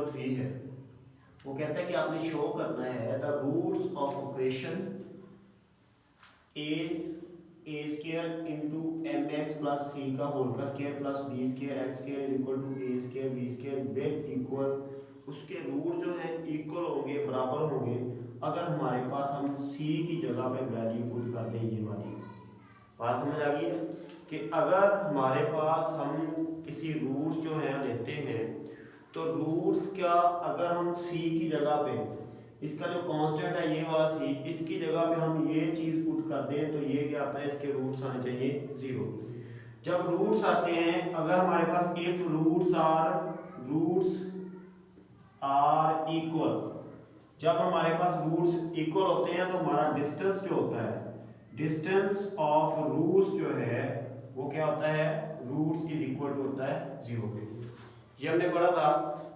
Number 3 है, वो कहता है कि आपने शो करना है the roots of equation a square into M x plus सी का होल का square plus B square x square equal to A square b square with equal, उसके रूट जो है इक्वल होंगे, बराबर होंगे अगर हमारे पास हम सी की जगह पे वैल्यू पुट कर दें। ये वाली बात समझ आ गई है कि अगर हमारे पास हम किसी रूट्स जो है लेते हैं तो रूट्स का अगर हम सी की जगह पे इसका जो कांस्टेंट है ये वाला सी, इसकी जगह पे हम ये चीज पुट कर दें तो ये क्या आता है, इसके रूट्स आने चाहिए 0। जब रूट्स आते हैं, अगर हमारे पास इफ रूट्स आर इक्वल, जब हमारे पास रूट्स इक्वल होते हैं तो हमारा डिस्टेंस जो होता है, डिस्टेंस ऑफ रूट्स जो है वो क्या होता है, रूट्स इज इक्वल टू होता है 0 के। ये हमने पढ़ा था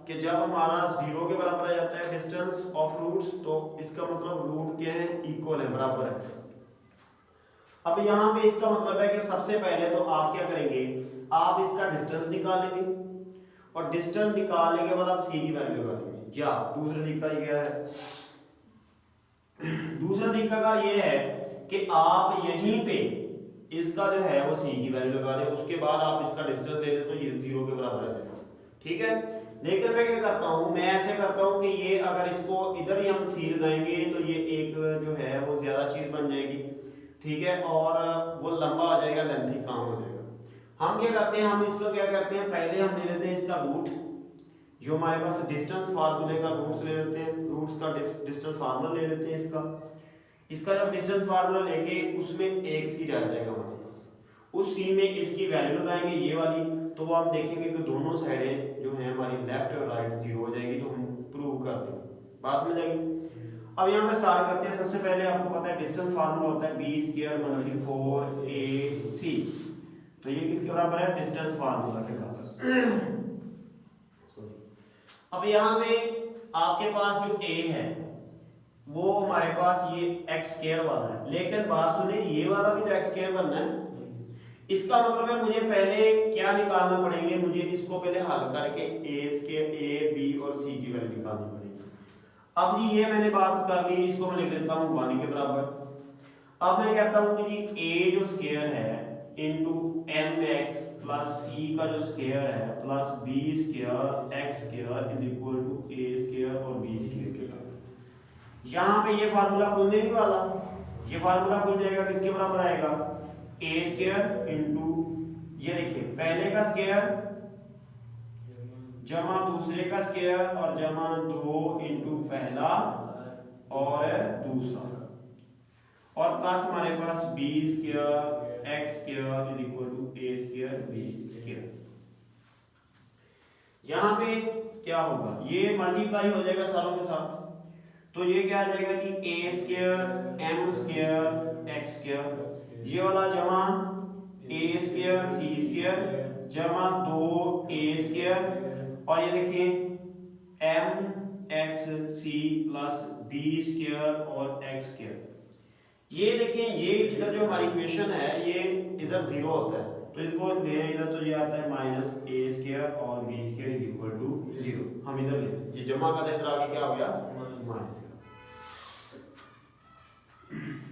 कि जब हमारा 0 के बराबर आ जाता है डिस्टेंस ऑफ रूट्स तो इसका मतलब रूट क्या है, इक्वल है, बराबर है। अब यहाँ पे इसका मतलब है कि सबसे पहले तो आप क्या करेंगे, आप इसका डिस्टेंस निकालेंगे और डिस्टेंस निकालने के बाद आप सी की वैल्यू लगा देंगे। या दूसरा तरीका ये है, दूसरा तरीका का ये है कि आप यहीं पे इसका जो है वो सी की वैल्यू लगा दें, उसके बाद आप इसका डिस्टेंस ले लें तो ये 0 के बराबर आ जाएगा, ठीक है। लेकिन मैं क्या करता हूं, मैं ऐसे करता हूं कि ये अगर इसको इधर ही हम सी लगाएंगे तो ये एक जो है वो ज्यादा चीज बन जाएगी, ठीक है, और वो लंबा हो जाएगा, लेंथी काम हो जाएगा। हम क्या करते हैं, हम इसको क्या करते हैं, पहले हम ले लेते हैं इसका रूट, जो हमारे पास डिस्टेंस फार्मूले का रूट्स ले लेते हैं, रूट्स का डिस्टेंस फार्मूला ले लेते हैं इसका जब डिस्टेंस फार्मूला लेंगे उसमें एक सी रह जाएगा हमारे पास, उस सी में इसकी वैल्यू लगाएंगे ये वाली, तो वो आप देखेंगे कि दोनों साइडें जो है हमारी लेफ्ट और राइट 0 हो जाएगी, तो हम प्रूव कर देंगे। बात समझ आएगी। अब यहाँ पे स्टार्ट करते हैं। सबसे पहले आपको पता है डिस्टेंस फार्मूला होता है बी स्क्वायर माइनस 4ac, तो ये किसके बराबर है, डिस्टेंस फार्मूला के बराबर। अब यहाँ पे आपके पास जो a है वो हमारे पास ये एक्स स्क्वायर वाला है, लेकिन बात सुने ये वाला भी तो एक्स स्क्वायर बनना है, इसका मतलब है मुझे पहले क्या निकालना पड़ेंगे, मुझे इसको पहले हल करके a b और c की वैल्यू निकालनी पड़ेगी। अब जी ये मैंने बात कर ली, इसको मैं लिख देता हूँ 1 के बराबर। अब मैं कहता हूँ कि जी a जो स्क्वायर है इंटू एम एक्स प्लस सी का जो स्क्वायर है plus B square x square is equal to A square और बी स्क्वायर के बराबर। यहाँ पे ये फार्मूला खुलने नहीं वाला, ये फार्मूला खुल जाएगा, किसके बराबर आएगा, ए स्क्वायर इंटू ये देखिए पहले का स्क्वायर जमा दूसरे का स्क्वायर और जमा 2 इंटू पहला और दूसरा, और प्लस हमारे पास b square x square is equal to A square b square. यहां पे क्या होगा, ये मल्टीप्लाई हो जाएगा सारों के साथ, तो ये क्या आ जाएगा कि a square M square x square, ये वाला जमा ए स्क्वायर सी स्क्वायर जमा 2 ए स्क्वायर, और ये देखिए M X C plus B square और एक्स स्क्वायर। ये देखें ये इधर जो हमारी इक्वेशन है ये इधर 0 होता है, तो इसको ले इधर तो ये आता है माइनस ए स्क्वायर और B square is equal to 0। हम इधर ले, ये जमा का इधर आगे क्या हो गया, माइनस।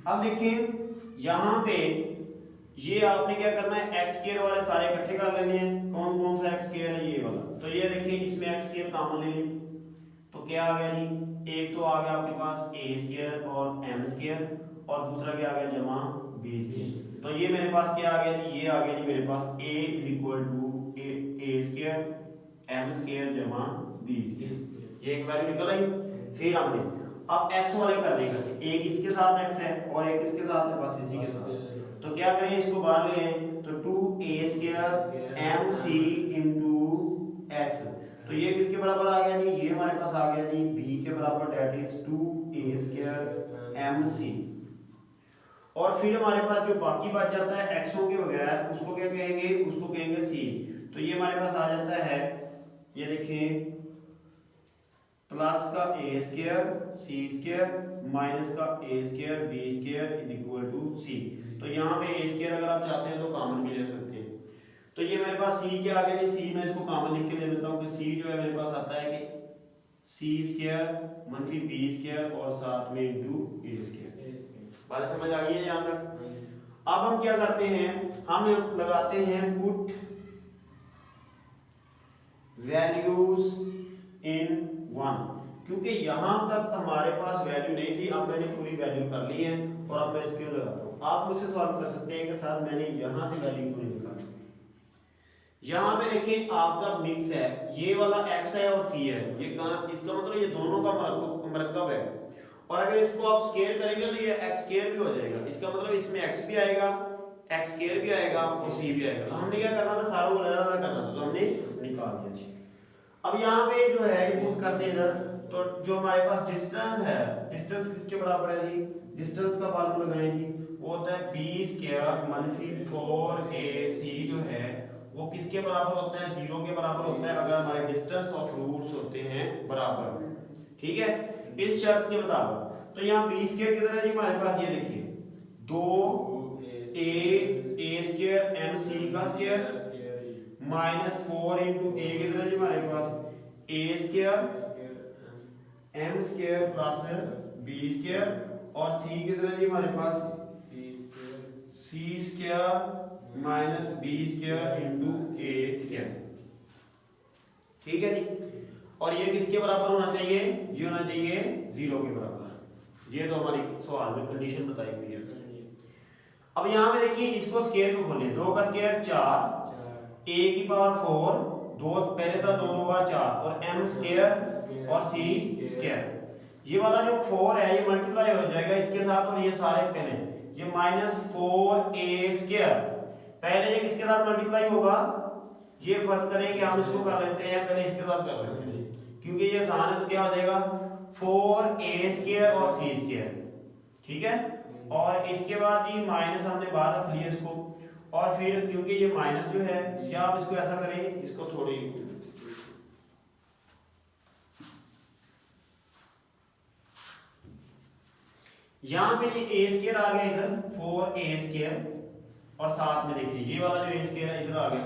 अब देखिए यहाँ पे ये आपने क्या करना है, एक्स स्क्वायर वाले सारे इकट्ठे कर लेने हैं। कौन कौन सा एक्स स्क्वायर है, ये वाला, तो ये देखिए इसमें एक्स स्क्वायर कॉमन ले लें, तो क्या आ गया जी, एक तो आ गया आपके पास ए स्क्वायर और एम स्क्वायर, और दूसरा क्या आ गया जमा बी स्क्वायर। तो ये मेरे पास क्या आ गया जी, ये आ गया जी मेरे पास a is equal to A square M square जमा बी स्क्वायर, ये एक वैल्यू निकल आई। फिर हमने अब x वाले करने का, एक इसके साथ x है और एक इसके साथ है, बस इसी के साथ, तो क्या करें इसको बाहर ले आए, तो 2a square M C into X, तो ये किसके बराबर आ गया जी, ये हमारे पास आ गया जी b के बराबर, that is 2a square M C. और फिर हमारे पास जो बाकी बच जाता है एक्सों के बगैर उसको क्या कहेंगे, उसको कहेंगे सी, तो ये हमारे पास आ जाता है, ये देखिए प्लस का a square c square minus का a square b square is equal to c. तो यहाँ पे ए स्क्वायर अगर आप चाहते हैं तो कॉमन भी ले सकते हैं, तो ये मेरे पास सी के आगे जी, सी में इसको कॉमन लिख के ले लेता हूँ कि सी जो है मेरे पास आता है कि सी स्क्वायर मनफी बी स्क्वायर और साथ में इंटू ए स्क्वायर। बात समझ आ गई है यहाँ तक। अब हम क्या करते हैं, हम लगाते हैं पुट वैल्यूज इन वन, क्योंकि यहां तक हमारे पास वैल्यू नहीं थी, अब मैंने पूरी वैल्यू कर ली है और अब मैं इसके लगाता हूं। आप मुझसे सवाल कर सकते हैं कि सर मैंने यहां से वैल्यू क्यों नहीं निकाली। यहां पे देखिए आपका मिक्स है, ये वाला x है और c है, ये कहां, इसका मतलब ये दोनों का मरकब है, और अगर इसको आप स्क्वायर करेंगे तो ये x स्क्वायर भी हो जाएगा, इसका मतलब इसमें x भी आएगा, x स्क्वायर भी आएगा और c भी आएगा। हमने क्या करना था, सारों को अलग करना था, तो हमने निकाल दिया जी। अब यहाँ पे जो है पुट करते हैं इधर, तो जो हमारे पास डिस्टेंस है, डिस्टेंस किसके बराबर है जी, डिस्टेंस का फार्मूला लगाएं जी, वो होता है b स्क्वायर मनफी 4ac जो है वो किसके बराबर होता है, 0 के बराबर होता है अगर हमारे डिस्टेंस ऑफ रूट्स होते हैं बराबर, ठीक है, इस शर्त के मुताबिक। तो यहाँ b स्क्वायर किधर है जी, हमारे पास ये देखिए 2a स्क्वायर m c का स्क्वायर माइनस 4 इंटू a किधर है जी, हमारे पास a square m square plus b square और c किधर है जी, हमारे पास c square minus b square into a square, ठीक है जी। और ये किसके बराबर होना चाहिए, ये होना चाहिए 0 के बराबर। ये तो हमारी सवाल में कंडीशन बताई हुई है। अब यहाँ पे देखिए इसको स्क्वायर को खोलें, 2 का स्क्वायर 4, a की पावर 4, 2 पहले था 2 बार 4 और m स्क्वायर और c स्क्वायर। ये वाला जो 4 है ये मल्टीप्लाई हो जाएगा इसके साथ, और ये सारे पहले ये माइनस 4a स्क्वायर, पहले ये किसके साथ मल्टीप्लाई होगा, ये फर्ज करें कि हम इसको कर लेते हैं पहले इसके साथ कर लेते हैं क्योंकि ये आसान है, तो क्या हो जाएगा 4a स्क्वायर और c स्क्वायर, ठीक है। और इसके बाद जी माइनस हमने बाहर रख लिया इसको, और फिर क्योंकि ये माइनस जो है, या आप इसको ऐसा करें, इसको थोड़ी यहां पे ये a स्क्वायर आ गया इधर 4a स्क्वायर, और साथ में देखिए ये वाला जो a स्क्वायर है इधर आ गया।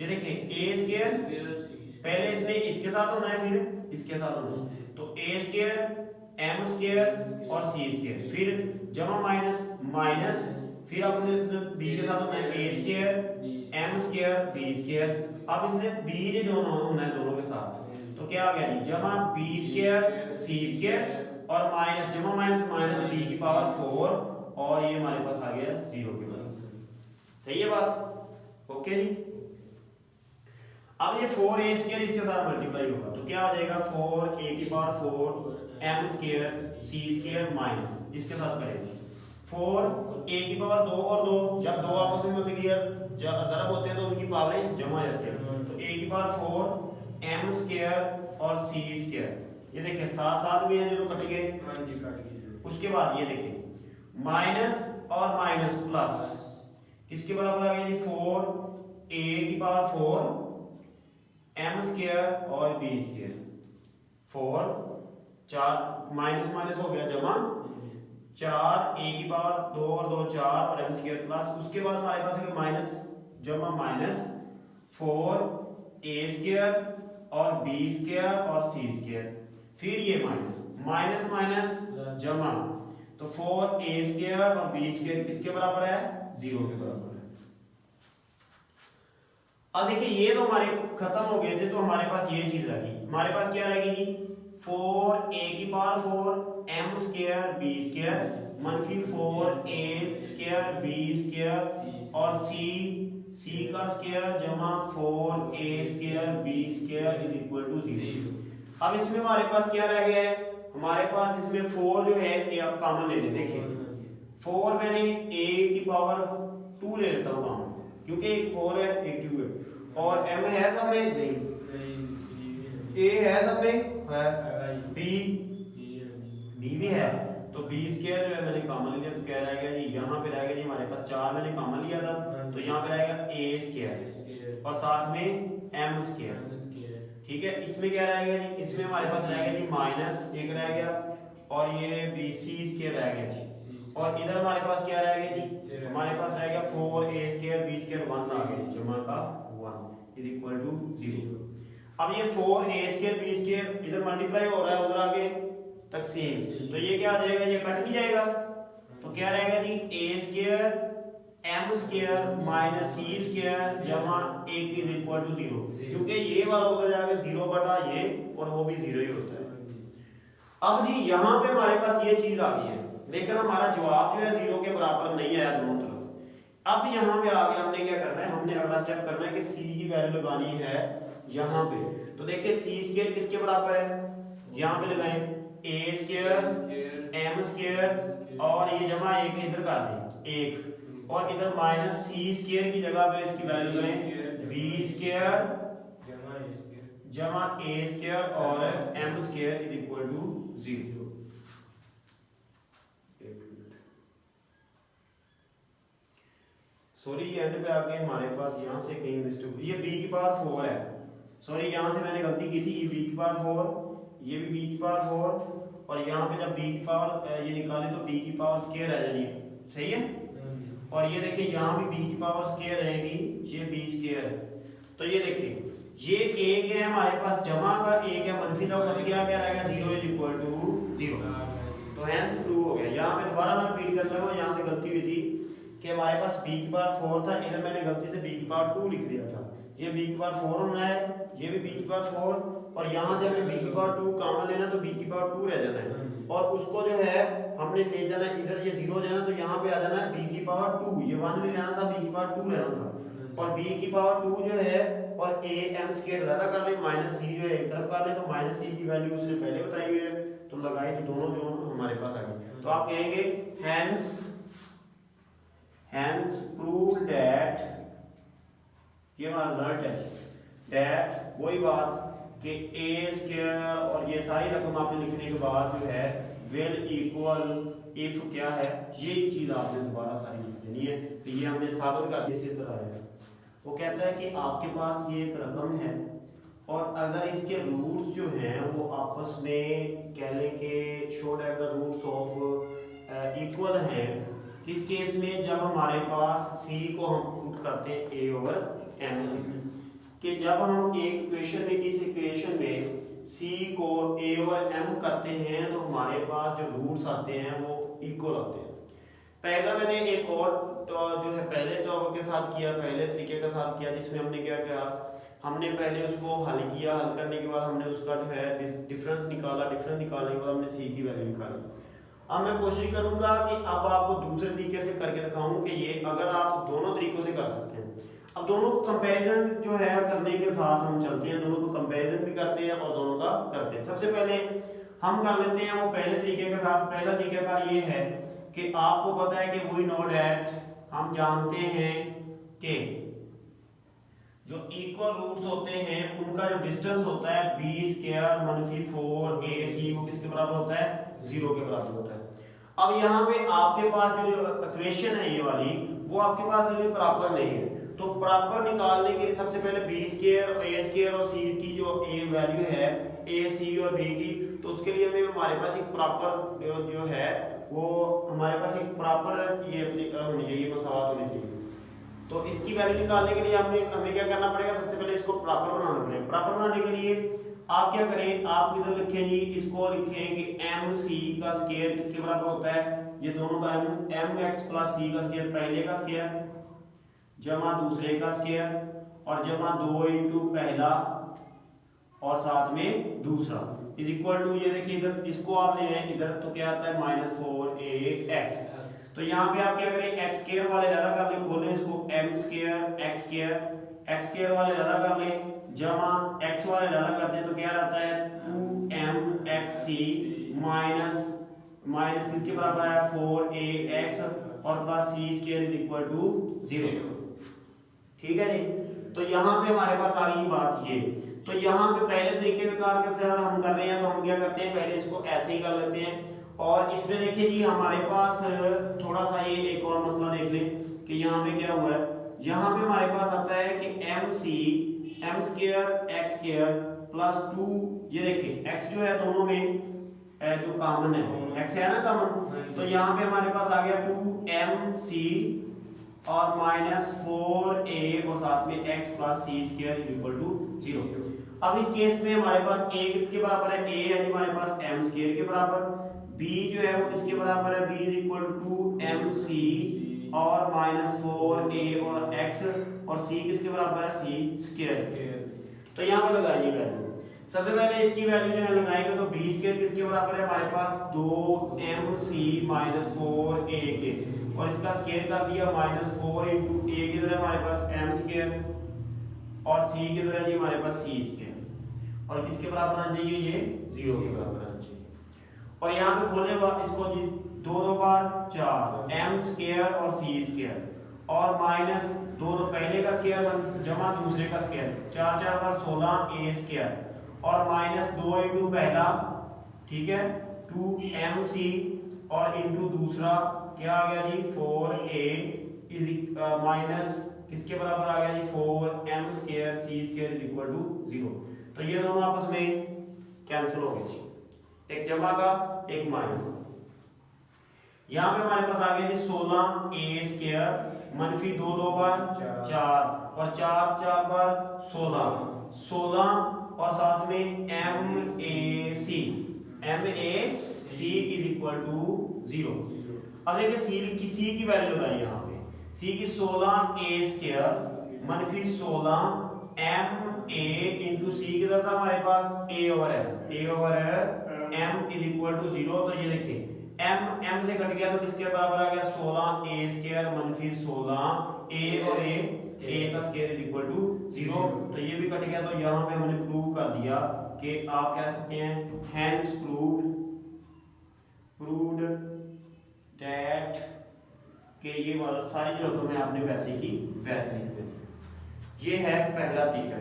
ये देखिए a स्क्वायर पहले इसने इसके साथ होना है फिर इसके साथ होना है, तो a स्क्वायर m स्क्वायर और c स्क्वायर, फिर जमा माइनस माइनस, फिर अपने b के साथ होना है a square m square b square. अब इसने b ने दोनों होना है दोनों के साथ, तो क्या आ गया जी, जमा b स्क्वायर c स्क्वायर और माइनस जमा माइनस माइनस b की पावर 4, और ये हमारे पास आ गया 0 के बराबर। सही है बात, ओके जी। अब ये 4a स्क्वायर इसके साथ मल्टीप्लाई होगा, तो क्या आ जाएगा 4a की power 4 m square c square minus इसके साथ करेंगे 4a की पावर 2 और 2, जब दो आपस में ज़रब होते हैं तो उनकी पावरें जमा जाती हैं, तो a की पावर 4 m स्क्वायर और c स्क्वायर, ये देखिए साथ साथ में है जो कट गए, हां जी कट गए। उसके बाद ये देखिए माइनस और माइनस प्लस किसके बराबर आ गया जी, 4a की पावर 4 m स्क्वायर और b स्क्वायर, 4 4 माइनस माइनस हो गया जमा 4 a की पावर 2 और 2 4 और m स्क्वायर प्लस, उसके बाद हमारे पास है माइनस जमा माइनस 4a स्क्वायर और b स्क्वायर और c स्क्वायर, फिर ये माइनस माइनस माइनस जमा, तो 4a स्क्वायर और b स्क्वायर किसके बराबर है, 0 के बराबर है। अब देखिए ये तो हमारे खत्म हो गए थे, तो हमारे पास ये चीज रह गई, हमारे पास क्या रहेगी जी 4a की power 4 m square b square मनफी 4a स्क्वायर b स्क्वायर और c का स्क्वायर जमा 4a square b square is equal to 0। अब इसमें हमारे पास क्या रह गया है, हमारे पास इसमें 4 जो है ये आप कॉमन ले लेते, देखिए 4 मैंने a की पावर 2 ले लेता हूं कॉमन, क्योंकि एक 4 है एक 2 है, और m है सब में नहीं, a है सब में है, b भी है, तो b स्क्वायर जो है मैंने कॉमन लिया, तो क्या रहेगा जी, यहाँ पे रहेगा जी हमारे पास 4 मैंने कॉमन लिया था, तो यहाँ पे रहेगा a स्क्वायर और साथ में m स्क्वायर, ठीक है। इसमें क्या रहेगा जी, इसमें हमारे पास रहेगा जी माइनस एक रह गया और ये bc स्क्वायर रह गया जी, और इधर हमारे पास क्या रहेगा जी, हमारे पास रहेगा 4a स्क्वायर b स्क्वायर 1 आ गया, जमा का 1 इज इक्वल टू 0। अब ये 4a² b² इधर मल्टीप्लाई हो रहा है, उधर आगे तकसीम, तो ये क्या आ जाएगा, ये कट नहीं जाएगा, तो क्या रहेगा जी a² m² माइनस c² जमा 1 इज इक्वल टू 0, क्योंकि ये वाला उधर जाके 0 बटा ये और वो भी 0 ही होता है। अब जी यहाँ पे हमारे पास ये चीज आ गई है, लेकिन हमारा जवाब जो है 0 के बराबर नहीं आया दोनों तरफ। अब यहाँ पे आगे हमने क्या करना है, हमने अगला स्टेप करना है कि c की वैल्यू लगानी है यहाँ पे। तो देखिए c² किसके बराबर है, यहाँ पे लगाएं a² m² और ये जमा 1 इधर कर दें 1, और इधर माइनस c² की जगह पे इसकी वैल्यू लगाएं b² जमा a² और m² is equal to 0। Sorry ये एंड पे आके हमारे पास यहाँ से कहीं मिस्टेक, ये b की पावर 4 है, सॉरी यहाँ से मैंने गलती की थी, ये b की पावर 4, ये भी b की पावर 4, और यहाँ पे जब b की पावर ये निकाले तो b की पावर स्क्वायर आ जानी है, सही है। और ये देखिए यहाँ भी b की पावर स्क्वायर रहेगी, ये b², तो ये देखिए ये 1 है हमारे पास, जमा का 1 है, मनफी का कट गया, क्या रहेगा 0 इज इक्वल टू 0, तो हैंस प्रूव हो गया। यहाँ पे दोबारा मैं रिपीट कर रहा हूँ, यहाँ से गलती हुई थी कि हमारे पास b की पावर 4 था, इधर मैंने गलती से b की पावर 2 लिख दिया था, ये b की पावर 4 होना है, ये भी b की पावर 4, और यहाँ से हमें b की पावर 2 कॉमन लेना, तो b की पावर 2 रह जाना है, और उसको जो है हमने ले जाना है इधर, ये 0 जाना, तो यहाँ पे आ जाना है b की पावर 2, ये 1 नहीं लेना था, b की पावर 2 लेना था, और b की पावर 2 जो है और am² रद्द कर ले, माइनस c जो है एक तरफ कर ले, तो माइनस c की वैल्यू उसने पहले बताई हुई है, तो लगाई तो दोनों जो हमारे पास आ गए। तो आप कहेंगे hence prove that, ये हमारा रिजल्ट है, that वही बात कि a² और ये सारी रकम आपने लिखने के बाद जो है will equal if क्या है, ये चीज आपने दोबारा सारी लिख देनी है, तो ये हमने साबित कर दिया। इसी तरह है, वो कहता है कि आपके पास ये एक रकम है और अगर इसके रूट्स जो हैं वो आपस में कह लें कि show that the roots of equal हैं, किस केस में, जब हमारे पास c को हम पुट करते हैं a/m, कि जब हम एक इक्वेशन में, इस इक्वेशन में c को a/m करते हैं तो हमारे पास जो रूट्स आते हैं वो इक्वल आते हैं। पहला मैंने एक और जो है पहले टॉपिक के साथ किया, पहले तरीके के साथ किया, जिसमें हमने क्या किया, हमने पहले उसको हल किया, हल करने के बाद हमने उसका जो है डिफरेंस निकाला, डिफरेंस निकालने के बाद हमने c की वैल्यू निकाली। अब मैं कोशिश करूंगा कि अब आपको दूसरे तरीके से करके दिखाऊं कि ये अगर आप दोनों तरीकों से कर सकते हैं। अब दोनों को कंपैरिजन जो है करने के साथ हम चलते हैं, दोनों को कंपैरिजन भी करते हैं और दोनों का करते हैं। सबसे पहले हम कर लेते हैं वो पहले तरीके के साथ। पहला तरीकाकार ये है कि आपको पता है कि वी नो दैट, हम जानते हैं कि जो इक्वल रूट्स होते हैं उनका जो डिस्टेंस होता है b² मनफी 4ac, वो किसके बराबर होता है, 0 के बराबर होता है। अब यहाँ पे आपके पास जो इक्वेशन है ये वाली, वो आपके पास अभी प्रॉपर नहीं है, तो प्रॉपर निकालने के लिए सबसे पहले b² a² और c की जो a वैल्यू है, a c और b की, तो उसके लिए हमें हमारे पास एक प्रॉपर जो है वो हमारे पास एक प्रॉपर ये होनी चाहिए, मसावत होनी चाहिए। तो इसकी वैल्यू निकालने के लिए हमें क्या करना पड़ेगा, सबसे पहले इसको प्रॉपर बनाना पड़ेगा। प्रॉपर बनाने के लिए आप क्या करें, आप इधर लिखें जी, इसको लिखें कि mc का स्क्वायर किसके बराबर होता है, ये दोनों का mx प्लस c का स्क्वायर, पहले का स्क्वायर जमा दूसरे का स्क्वायर और जमा 2 इंटू पहला और साथ में दूसरा इज इक्वल टू, ये देखिए इधर इसको आप ले आए इधर, तो क्या आता है -4ax। तो यहाँ पे आप क्या करें, x² वाले ज्यादा कर ले, खोलें इसको, m² x² वाले ज्यादा कर ले, जमा x वाले ज्यादा कर दे, तो क्या रहता है 2mxc माइनस किसके बराबर है 4ax और plus c² is equal to 0। ठीक है जी, तो यहाँ पे हमारे पास आ गई बात ये। तो यहाँ पे पहले तरीके कार के साथ हम कर रहे हैं, तो हम क्या करते हैं, पहले इसको ऐसे ही कर लेते हैं। और इसमें देखिए जी हमारे पास थोड़ा सा ये एक और मसला देख लें कि यहाँ पे क्या हुआ है, यहाँ पे हमारे पास आता है कि m² x² प्लस 2, ये देखिए x जो है दोनों में जो कॉमन है, x है ना कॉमन, तो यहाँ पे हमारे पास आ गया 2mc और माइनस 4a और साथ में x plus C square is equal to 0। अब इस केस में हमारे पास a किसके बराबर है, a है हमारे पास m स्क्वायर के बराबर, b जो है वो किसके बराबर है, b is equal to 2mc और माइनस 4a और x और c किसके बराबर है, c स्क्वायर। तो यहाँ पे लगाइए वैल्यू। सबसे पहले इसकी वैल्यू जो है लगाएंगे तो b स्क्वायर किसके बराबर है हमारे पास 2mc माइनस 4a के, और इसका स्क्वायर कर दिया माइनस 4 इंटू a की तरह हमारे पास m स्क्वायर और c की तरह जी हमारे पास c स्क्वायर, और किसके बराबर आना चाहिए, ये 0 के बराबर आना चाहिए। और यहाँ पे खोलने बाद इसको जी 2 बार 4 m स्क्वायर और c स्क्वायर और माइनस 2 पहले का स्क्वायर जमा दूसरे का स्क्वायर, 4 4 बार 16 a स्क्वायर और माइनस 2 इंटू पहला, ठीक है 2mc और इंटू दूसरा क्या आ गया जी 4a इज माइनस किसके बराबर आ गया जी 4m square c square is equal to 0। तो ये दोनों आपस में कैंसिल हो गए, एक जमा का एक माइनस। यहाँ पे हमारे पास आ गया जी 16a स्क्वायर मनफी 2 2 बार 4 और 4 4 बार 16 और साथ में MAC इज इक्वल टू 0। अब देखिए C की वैल्यू लगाई यहाँ पे, C की 16a स्क्वायर मनफी 16 MA इंटू C की तरह था हमारे पास A over M is equal to 0। तो ये देखिए M से कट गया तो किसके बराबर आ गया 16a स्क्वायर मनफी 16 और a का स्क्वायर इज इक्वल टू 0। तो ये भी कट गया, तो यहाँ पे हमने प्रूव कर दिया कि आप कह सकते हैं हैंस प्रूव्ड दैट कि ये वाला सारी जरूरतों में आपने वैसे की वैसे लिख देनी। ये है पहला तरीका।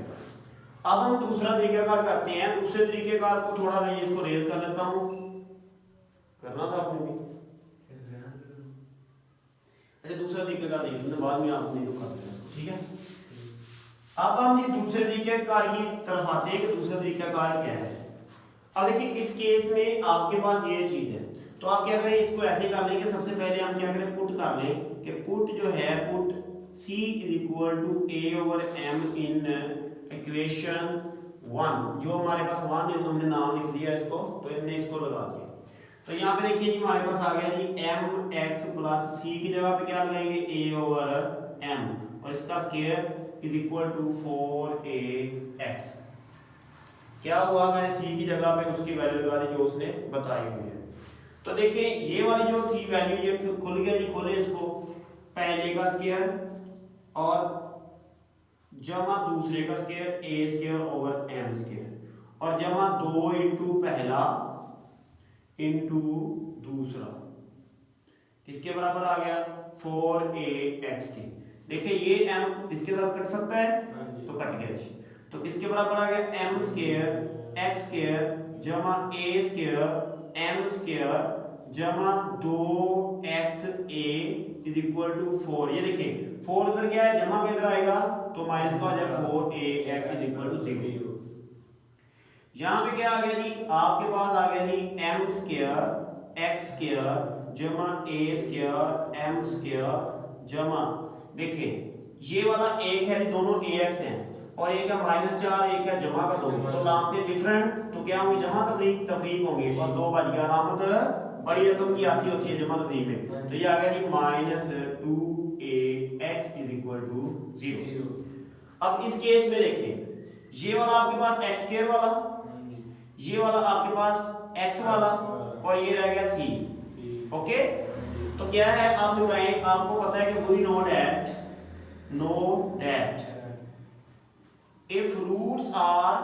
अब हम दूसरा तरीकाकार करते हैं। दूसरे तरीकेकार को थोड़ा मैं इसको रेज कर लेता हूं, करना था आपने भी। अच्छा दूसरा तरीकाकार देखिए, तुमने बाद में आपने तो कर दिया, ठीक है। अब हम ये दूसरे तरीकेकार की तरफ आते हैं कि दूसरा तरीकाकार क्या है। अब देखिए इस केस में आपके पास ये चीज है, तो आप क्या करें, इसको ऐसे कर लेंगे। सबसे पहले हम क्या करें, पुट कर लें कि पुट जो है put c is equal to a over m in equation 1। जो हमारे पास 1 है हमने नाम लिख दिया इसको, तो इनने इसको लगा दिया। तो यहाँ पे देखिए जी हमारे पास आ गया जी mx प्लस c की जगह पे क्या लगाएंगे a ओवर m और इसका square is equal to 4ax। क्या हुआ, मैंने c की जगह पे उसकी वैल्यू लगा दी जो उसने बताई हुई है। तो देखिए ये वाली जो थी वैल्यू ये खुल गया जी, खोले इसको, पहले का स्क्वायर और जमा दूसरे का square a square over m square और जमा 2 इंटू पहला इंटू दूसरा, किसके बराबर आ गया 4ax की। देखिए ये m इसके साथ कट सकता है, तो कट गया जी। तो किसके बराबर आ गया m स्क्वायर x स्क्वायर जमा a स्क्वायर m स्क्वायर जमा 2xa इज इक्वल टू 4। ये देखिए 4 इधर क्या है, जमा किधर आएगा, तो माइनस का आ जाए 4ax इज इक्वल टू 0। यहाँ पे क्या आ गया जी, आपके पास आ गया जी m स्क्वायर x स्क्वायर जमा a स्क्वायर m स्क्वायर जमा, देखिए ये वाला एक है, दोनों ax हैं और एक है -4, एक है जमा का 2, तो लामते डिफरेंट, तो क्या होंगे जमा तफरीक होंगे और 2 बच गया। अलामत बड़ी रकम की आती होती है जमा तफरीक में, तो ये आ गया जी -2ax इज इक्वल टू 0। अब इस केस में देखिए ये वाला आपके पास x स्क्वायर वाला, ये वाला आपके पास x वाला और ये रह गया c। ओके, तो क्या है आप लगाएं, आपको पता है कि we know that if roots are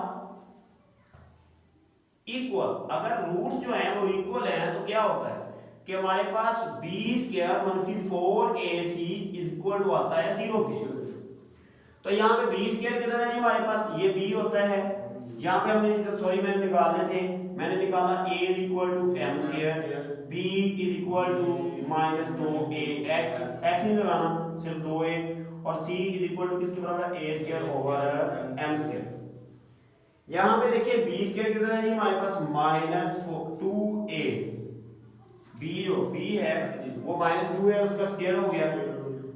equal, अगर रूट्स जो हैं वो इक्वल हैं तो क्या होता है कि हमारे पास b स्क्वायर मनफी 4ac इज इक्वल टू आता है 0 के। तो यहाँ पे b स्क्वायर किधर है जी, हमारे पास ये b होता है। यहाँ पे हमने सॉरी मैंने निकालने थे, मैंने निकाला a is equal to m square, b is equal to -2ax, x नहीं लगाना सिर्फ 2a, और c इज इक्वल टू किसके बराबर है a square over m square. यहाँ पे देखिए b स्क्वायर किधर है जी, हमारे पास -2a, b जो b है वो -2 है उसका स्क्वायर हो गया,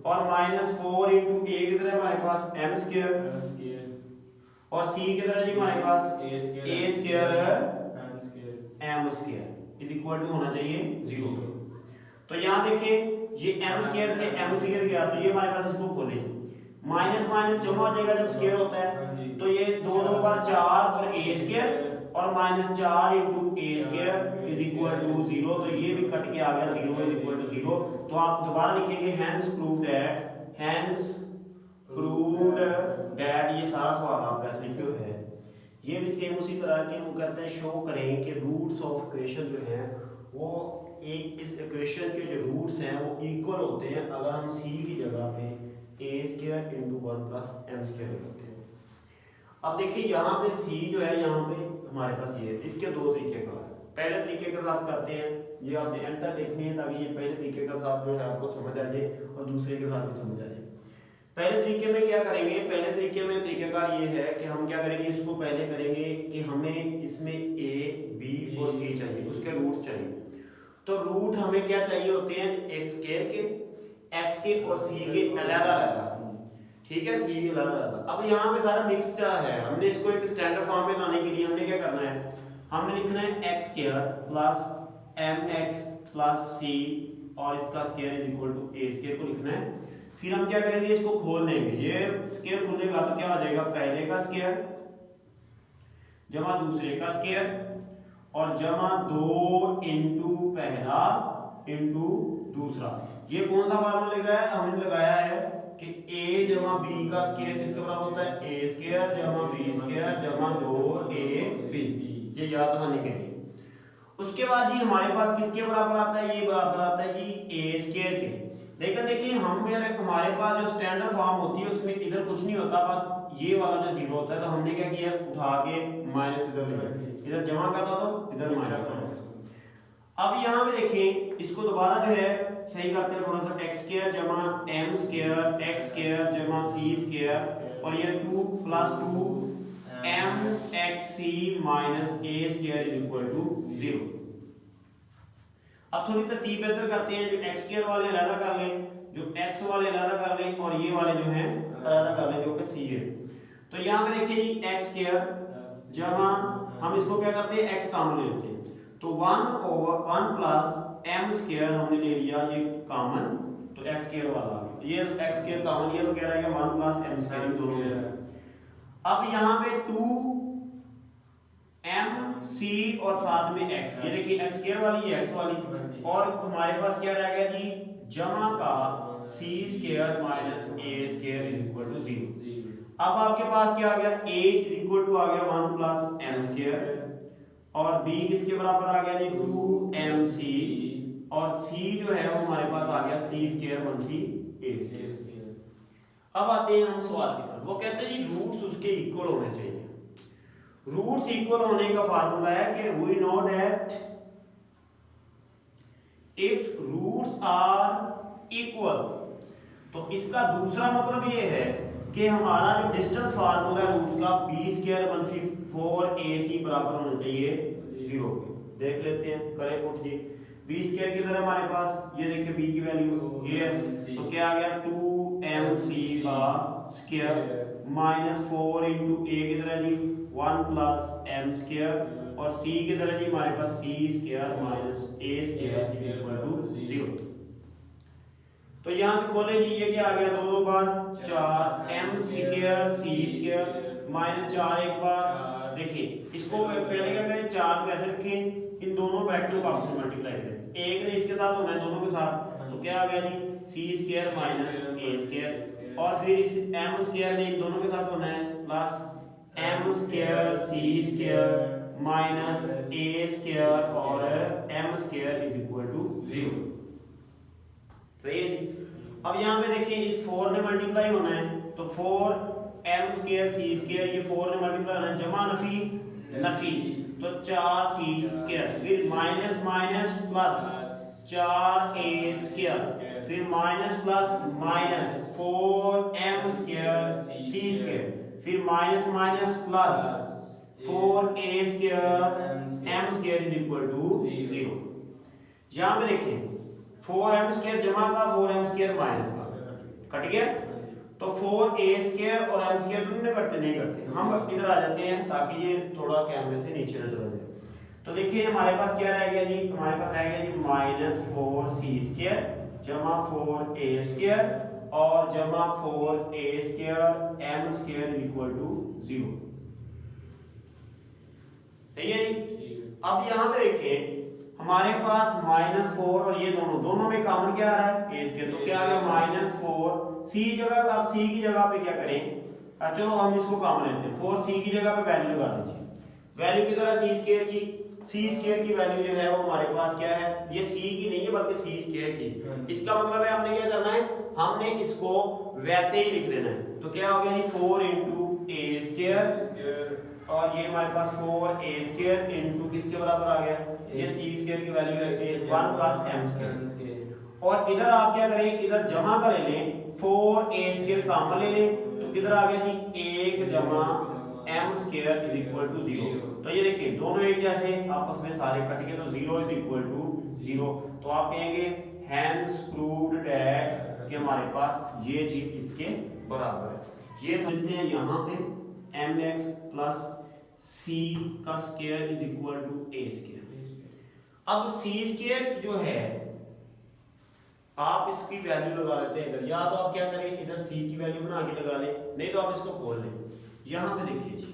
और -4 इंटू ए किधर है हमारे पास m स्क्वायर और c किधर है जी हमारे पास a square m square is equal to होना चाहिए 0। तो यहाँ देखिए ये m स्क्वायर से m स्क्वायर गया तो ये हमारे पास इसको खोले माइनस माइनस जमा हो जाएगा जब स्क्वायर होता है तो ये 2 2 बार 4 और a स्क्वायर और -4 into A square is equal to 0। तो ये भी कट के आ गया 0 इज इक्वल टू 0। तो आप दोबारा लिखेंगे हैंस प्रूव्ड दैट ये सारा सवाल आप ऐसे लिखे है। ये भी सेम उसी तरह के वो कहते हैं शो करें कि रूट्स ऑफ इक्वेशन जो हैं वो एक इस इक्वेशन के जो रूट्स हैं वो इक्वल होते हैं अगर हम c की जगह पे a square into 1 plus m square लिखते हैं। अब देखिए यहाँ पे c जो है यहाँ पे हमारे पास ये है। इसके दो तरीके का है। पहले तरीके के साथ करते हैं, ये आपने एंड तक देखनी है ताकि ये पहले तरीके के साथ जो है आपको समझ आ जाए और दूसरे के साथ भी समझ आ जाए। पहले तरीके में क्या करेंगे, पहले तरीके में तरीकाकार ये है कि हम क्या करेंगे, इसको पहले करेंगे कि हमें इसमें a b और c चाहिए, उसके रूट चाहिए। तो रूट हमें क्या चाहिए होते हैं, x स्क्वायर के, x के और c के अलग-अलग, ठीक है, c के अलग-अलग। अब यहाँ पे सारा मिक्स है, हमने इसको एक स्टैंडर्ड फॉर्म में लाने के लिए हमने क्या करना है, हमने लिखना है x square plus mx plus c और इसका square is equal to a square को लिखना है। फिर हम क्या करेंगे, इसको खोल देंगे, ये स्क्वायर खुलेगा तो क्या आ जाएगा, पहले का स्क्वायर जमा दूसरे का स्क्वायर और जमा 2 इंटू पहला इंटू दूसरा। ये कौन सा फार्मूला लगाया है, हमने लगाया है कि a जमा b का स्क्वायर किसके बराबर होता है, a स्क्वायर जमा b स्क्वायर जमा 2ab। ये याद रखने के लिए। उसके बाद जी हमारे पास किसके बराबर आता है, ये बराबर आता है जी a स्क्वायर के। लेकिन देखिए हमारे पास जो स्टैंडर्ड फॉर्म होती है उसमें इधर कुछ नहीं होता, बस ये वाला जो जीरो होता है। तो हमने क्या किया, उठा के माइनस इधर ले, इधर जमा करता तो इधर माइनस करता। अब यहाँ पे देखें, इसको दोबारा जो है सही करते हैं थोड़ा सा, x स्क्वायर जमा m स्क्वायर x स्क्वायर जमा c स्क्वायर और ये 2 plus 2 mxc minus a square is equal to 0। अब थोड़ी तरतीब बेहतर करते हैं, जो x स्क्वायर वाले अलग कर लें, जो x वाले अलग कर लें और ये वाले जो हैं अलग कर लें जो कि c है। तो यहाँ पे देखिए जी x स्क्वायर जमा, हम इसको क्या करते हैं, x कॉमन ले लेते हैं, तो 1 प्लस m स्क्वायर हमने ले लिया ये कॉमन, तो x स्क्वायर वाला ये x स्क्वायर कॉमन, ये तो कह रहा है कि 1 प्लस m स्क्वायर दोनों में से। अब यहाँ पे 2 m c और साथ में x, ये देखिए x स्क्वायर वाली ये x वाली, और हमारे पास क्या रह गया जी, जमा का c square minus a square is equal to 0। अब आपके पास क्या आ गया, a इज इक्वल टू आ गया 1 प्लस m स्क्वायर और b किसके बराबर आ गया जी 2mc और c जो है वो हमारे पास आ गया c स्क्वायर मनफी a स्क्वायर। अब आते हैं हम सवाल की तरफ। वो कहते हैं जी रूट्स उसके इक्वल होने चाहिए। रूट्स इक्वल होने का फार्मूला है कि we know that if roots are equal, तो इसका दूसरा मतलब ये है कि हमारा जो डिस्टेंस फार्मूला है रूट्स का b स्क्वायर मनफी 4ac बराबर होना चाहिए 0 के। देख लेते हैं, करें पुट जी, b स्क्वायर किधर है हमारे पास, ये देखिए b की वैल्यू ये है, तो क्या आ गया 2mc का स्क्वायर माइनस 4 इंटू a किधर है जी 1 प्लस m स्क्वायर और c किधर है जी हमारे पास c square minus a square equal to 0। तो यहाँ से खोले जी, ये क्या आ गया 2 2 बार 4 m square c square minus 4 एक बार। देखिए इसको पहले क्या करें, 4 को ऐसे रखें, इन दोनों ब्रैकेटों को आपस में मल्टीप्लाई करें, एक ने इसके साथ होना है दोनों के साथ, तो क्या आ गया जी c square minus a square और फिर इस m स्क्वायर ने इन दोनों के साथ होना है plus m square c square minus a square और m square is equal to 0। सही है जी। अब यहाँ पे देखिए इस 4 ने मल्टीप्लाई होना है, तो 4m स्क्वायर c स्क्वायर, ये 4 ने मल्टीप्लाई होना है, जमा नफी नफी, तो 4c स्क्वायर, फिर minus minus plus 4a square, फिर minus plus minus 4m square c square, फिर minus minus plus 4a square m square is equal to 0। यहाँ पे देखिए 4m स्क्वायर जमा का 4m स्क्वायर माइनस का, कट गया। तो 4a² और m² तुमने करते नहीं करते, हम इधर आ जाते हैं ताकि ये थोड़ा कैमरे से नीचे नजर आ जाए। तो देखिए हमारे पास क्या रह गया जी, हमारे पास रह गया जी -4c² जमा 4a² और जमा 4a² m² इक्वल टू 0। सही है जी। अब यहाँ पे देखिए हमारे पास -4 और ये दोनों में कॉमन क्या आ रहा है, a²। तो क्या आ गया -4 c जगह, अब c की जगह पे क्या करें, चलो हम इसको कॉमन लेते हैं, 4c की जगह पे वैल्यू लगा दीजिए। वैल्यू की तरह c² की वैल्यू जो है वो हमारे पास क्या है, ये c की नहीं है बल्कि c² की। इसका मतलब है हमने क्या करना है, हमने इसको वैसे ही लिख देना है। तो क्या हो गया जी 4 × a² और ये हमारे पास 4a² इनटू किसके बराबर आ गया, ये c² की वैल्यू है 1 + m²। और इधर आप क्या करें, इधर जमा कर लें, 4a² कॉमन ले लें, तो किधर आ गया जी 1 जमा m² इक्वल टू 0। तो ये देखिए दोनों एक जैसे आपस में सारे कट गए, तो 0 इक्वल टू 0। तो आप कहेंगे हैंस प्रूव्ड दैट कि हमारे पास ये चीज इसके बराबर है। ये लिखते हैं यहाँ पे mx + c² equal to a²। अब c² जो है आप इसकी वैल्यू लगा लेते हैं इधर, या तो आप क्या करें इधर c की वैल्यू बना के लगा लें, नहीं तो आप इसको खोल लें। यहाँ पे देखिए जी,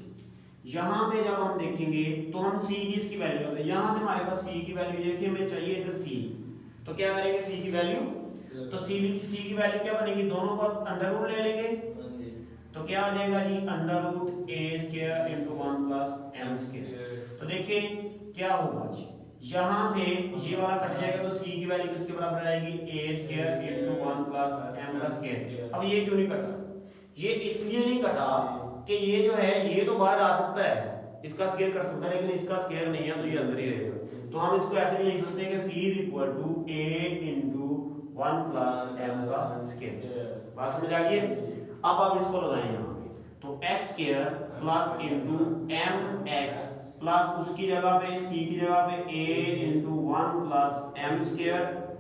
यहाँ पे जब हम देखेंगे तो हम c की इसकी वैल्यू लगाते हैं, यहाँ से हमारे पास c की वैल्यू देखिए हमें चाहिए इधर c, तो क्या करेंगे c की वैल्यू, तो c की वैल्यू क्या बनेगी, दोनों को अंडर रूट ले लेंगे, तो क्या आ जाएगा जी √a² × 1 + m²। तो देखिए क्या होगा जी, यहाँ से ये वाला कट जाएगा तो c की वैल्यू किसके बराबर आएगी, a² × 1 + m²। अब ये क्यों नहीं कटा, ये इसलिए नहीं कटा कि ये जो है ये तो बाहर आ सकता है, इसका स्क्वायर कर सकता है, लेकिन इसका स्क्वायर नहीं है तो ये अंदर ही रहेगा। तो हम इसको ऐसे भी लिख सकते हैं कि c = a × 1 + m²। बात समझ आ गई है। अब आप इसको लगाएं यहाँ पे, तो x² plus into mx plus उसकी जगह पे c की जगह पे a × 1 + m²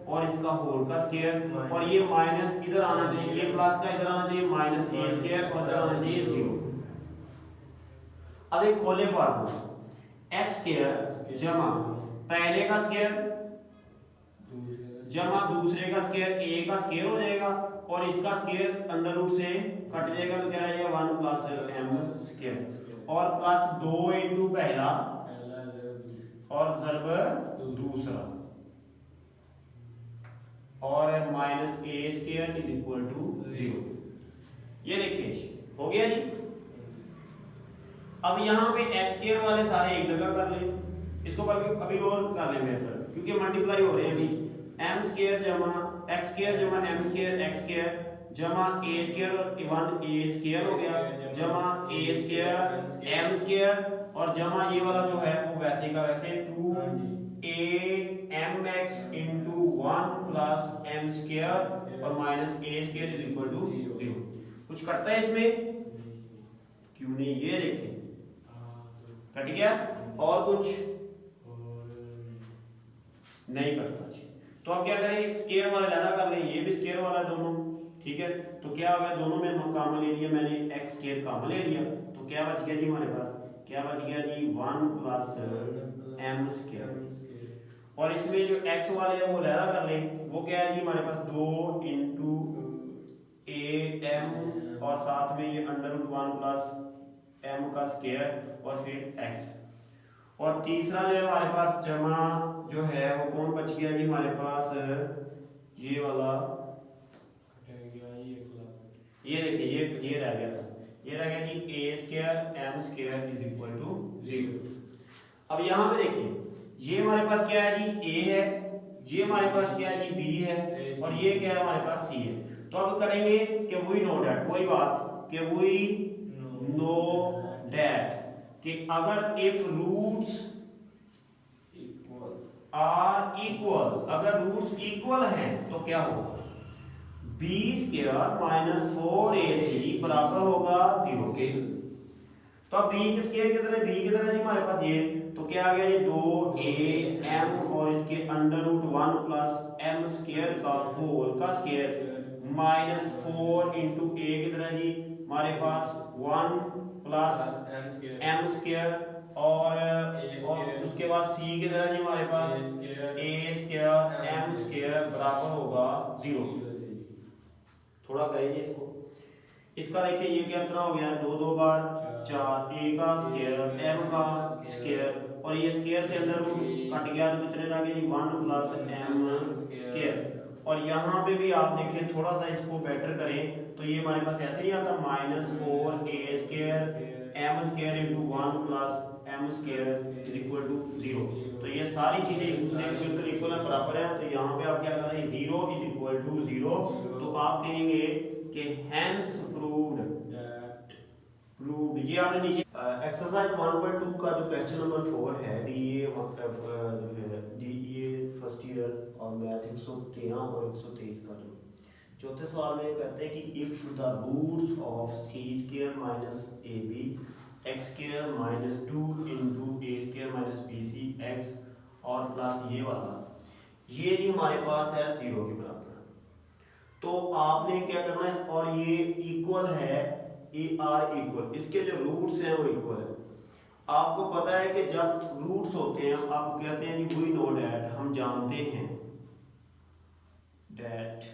और इसका होल का स्क्वायर, और ये माइनस इधर आना चाहिए, ये प्लस का इधर आना चाहिए -a² और इधर आना चाहिए 0। अब एक खोले फार्मूला, x² जमा पहले का स्क्वायर जमा दूसरे का स्क्वायर, a का स्क्वायर हो जाएगा और इसका स्क्वायर अंडर रूट से कट जाएगा, तो क्या रहेगा 1 + m² और प्लस 2 इंटू पहला और ज़र्ब दूसरा और -a² इक्वल टू 0। ये देखिए हो गया जी। अब यहाँ पे x² वाले सारे एक जगह कर ले, इसको बल्कि अभी और कर ले बेहतर, क्योंकि मल्टीप्लाई हो रहे हैं अभी। m² जमा x² जमा m² x² जमा a² और 1a² हो गया, जमा a² m² और जमा ये वाला जो है वो वैसे का वैसे 2a mx × 1 + m² और -a² इक्वल टू 0। कुछ कटता है इसमें, क्यों नहीं, ये देखिए कट गया। और कुछ नहीं कटता जी। तो अब क्या करें, स्क्वायर वाला ज्यादा कर लें, ये भी स्क्वायर वाला दोनों, ठीक है। तो क्या हो गया, दोनों में कॉमन ले लिया मैंने, x² कॉमन ले लिया, तो क्या बच गया जी हमारे पास, क्या बच गया जी 1 + m²। और इसमें जो x वाले है वो लहरा कर लें, वो क्या है जी हमारे पास 2 × am और साथ में ये √1 + m का स्क्वायर और फिर x। और तीसरा जो है हमारे पास जमा जो है वो कौन बच गया जी हमारे पास, ये वाला, ये देखिए ये रह गया था, ये रह गया जी a² m² इक्वल टू 0। अब यहाँ पे देखिए ये हमारे पास क्या है जी a है, ये हमारे पास क्या है जी b है और ये क्या है हमारे पास c है। तो अब करेंगे कि वी नो दैट, वही बात कि वी नो दैट कि अगर इफ रूट्स आर इक्वल, अगर रूट्स इक्वल हैं तो क्या होगा, b² - 4ac बराबर होगा 0 के। तो अब b के स्क्वायर कितना है, b कितना है जी हमारे पास ये, तो क्या आ गया ये 2am और इसके √1 + m² का होल का स्क्वायर माइनस 4 इंटू ए कितना जी हमारे पास 1 प्लस एम स्क्वायर और उसके बाद सी की तरह जी हमारे पास ए स्क्वायर एम स्क्वायर बराबर होगा 0। थोड़ा करेंगे इसको, इसका देखिए ये क्या तरह हो गया 2 2 बार 4 ए का स्क्वायर एम का स्क्वायर और ये स्क्वायर से अंदर रूट कट गया तो कितने रह गए जी 1 प्लस एम स्क्वायर। और यहाँ पे भी आप देखें थोड़ा सा इसको बेटर करें तो ये हमारे पास ऐसे ही आता minus 4 A square M square into 1 plus M square is equal to 0। तो ये सारी चीजें एक दूसरे के बिल्कुल इक्वल है बराबर है। तो यहाँ पे आप क्या कर रहे हैं 0 इज इक्वल टू 0 तो आप कहेंगे कि हेंस प्रूव्ड ये आपने नीचे एक्सरसाइज 1.2 का जो क्वेश्चन नंबर 4 है डीए फर्स्ट ईयर और मैथ 113 और 123 का जो चौथे सवाल में कहते हैं कि if the roots of C square minus A B X square minus 2 into A square minus B C X और प्लस ये वाला ये जी हमारे पास है 0 के बराबर। तो आपने क्या करना है और ये इक्वल है ए आर इक्वल इसके जो रूट्स हैं वो इक्वल है। आपको पता है कि जब रूट्स होते हैं आप कहते हैं जी वी नो डैट हम जानते हैं डैट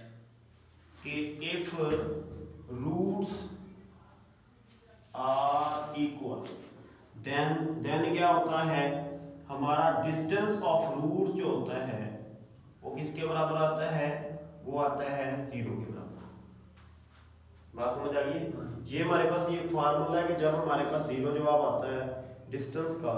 कि if roots are equal then क्या होता है हमारा डिस्टेंस ऑफ रूट जो होता है वो किसके बराबर आता है वो आता है 0 के बराबर। बात समझ आ गई। ये हमारे पास ये फार्मूला है कि जब हमारे पास 0 जवाब आता है डिस्टेंस का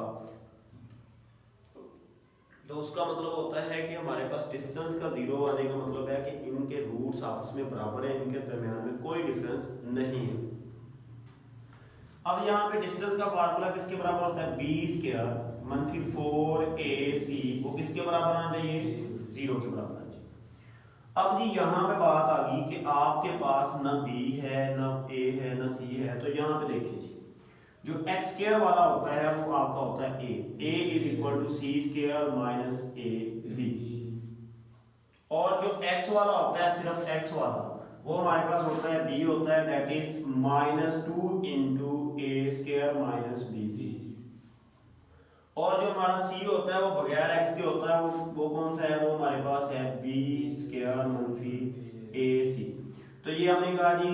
तो उसका मतलब होता है कि हमारे पास डिस्टेंस का 0 आने का मतलब है कि इनके रूट्स आपस में बराबर हैं, इनके दरमियान में कोई डिफरेंस नहीं है। अब यहाँ पे डिस्टेंस का फार्मूला किसके बराबर होता है बी स्क्वायर मनफी 4ac वो किसके बराबर आना चाहिए 0 के बराबर आना चाहिए। अब जी यहाँ पे बात आ गई कि आपके पास न b है न a है न c है। तो यहाँ पे देखिए जी जो x स्क्वायर वाला होता है वो आपका होता है a is equal to C square minus A B और जो x वाला होता है सिर्फ x वाला वो हमारे पास होता है b होता है that is minus 2 into A square minus B C और जो हमारा c होता है वो बगैर x के होता है वो कौन सा है वो हमारे पास है b स्क्वायर मनफी ए सी। तो ये हमने कहा जी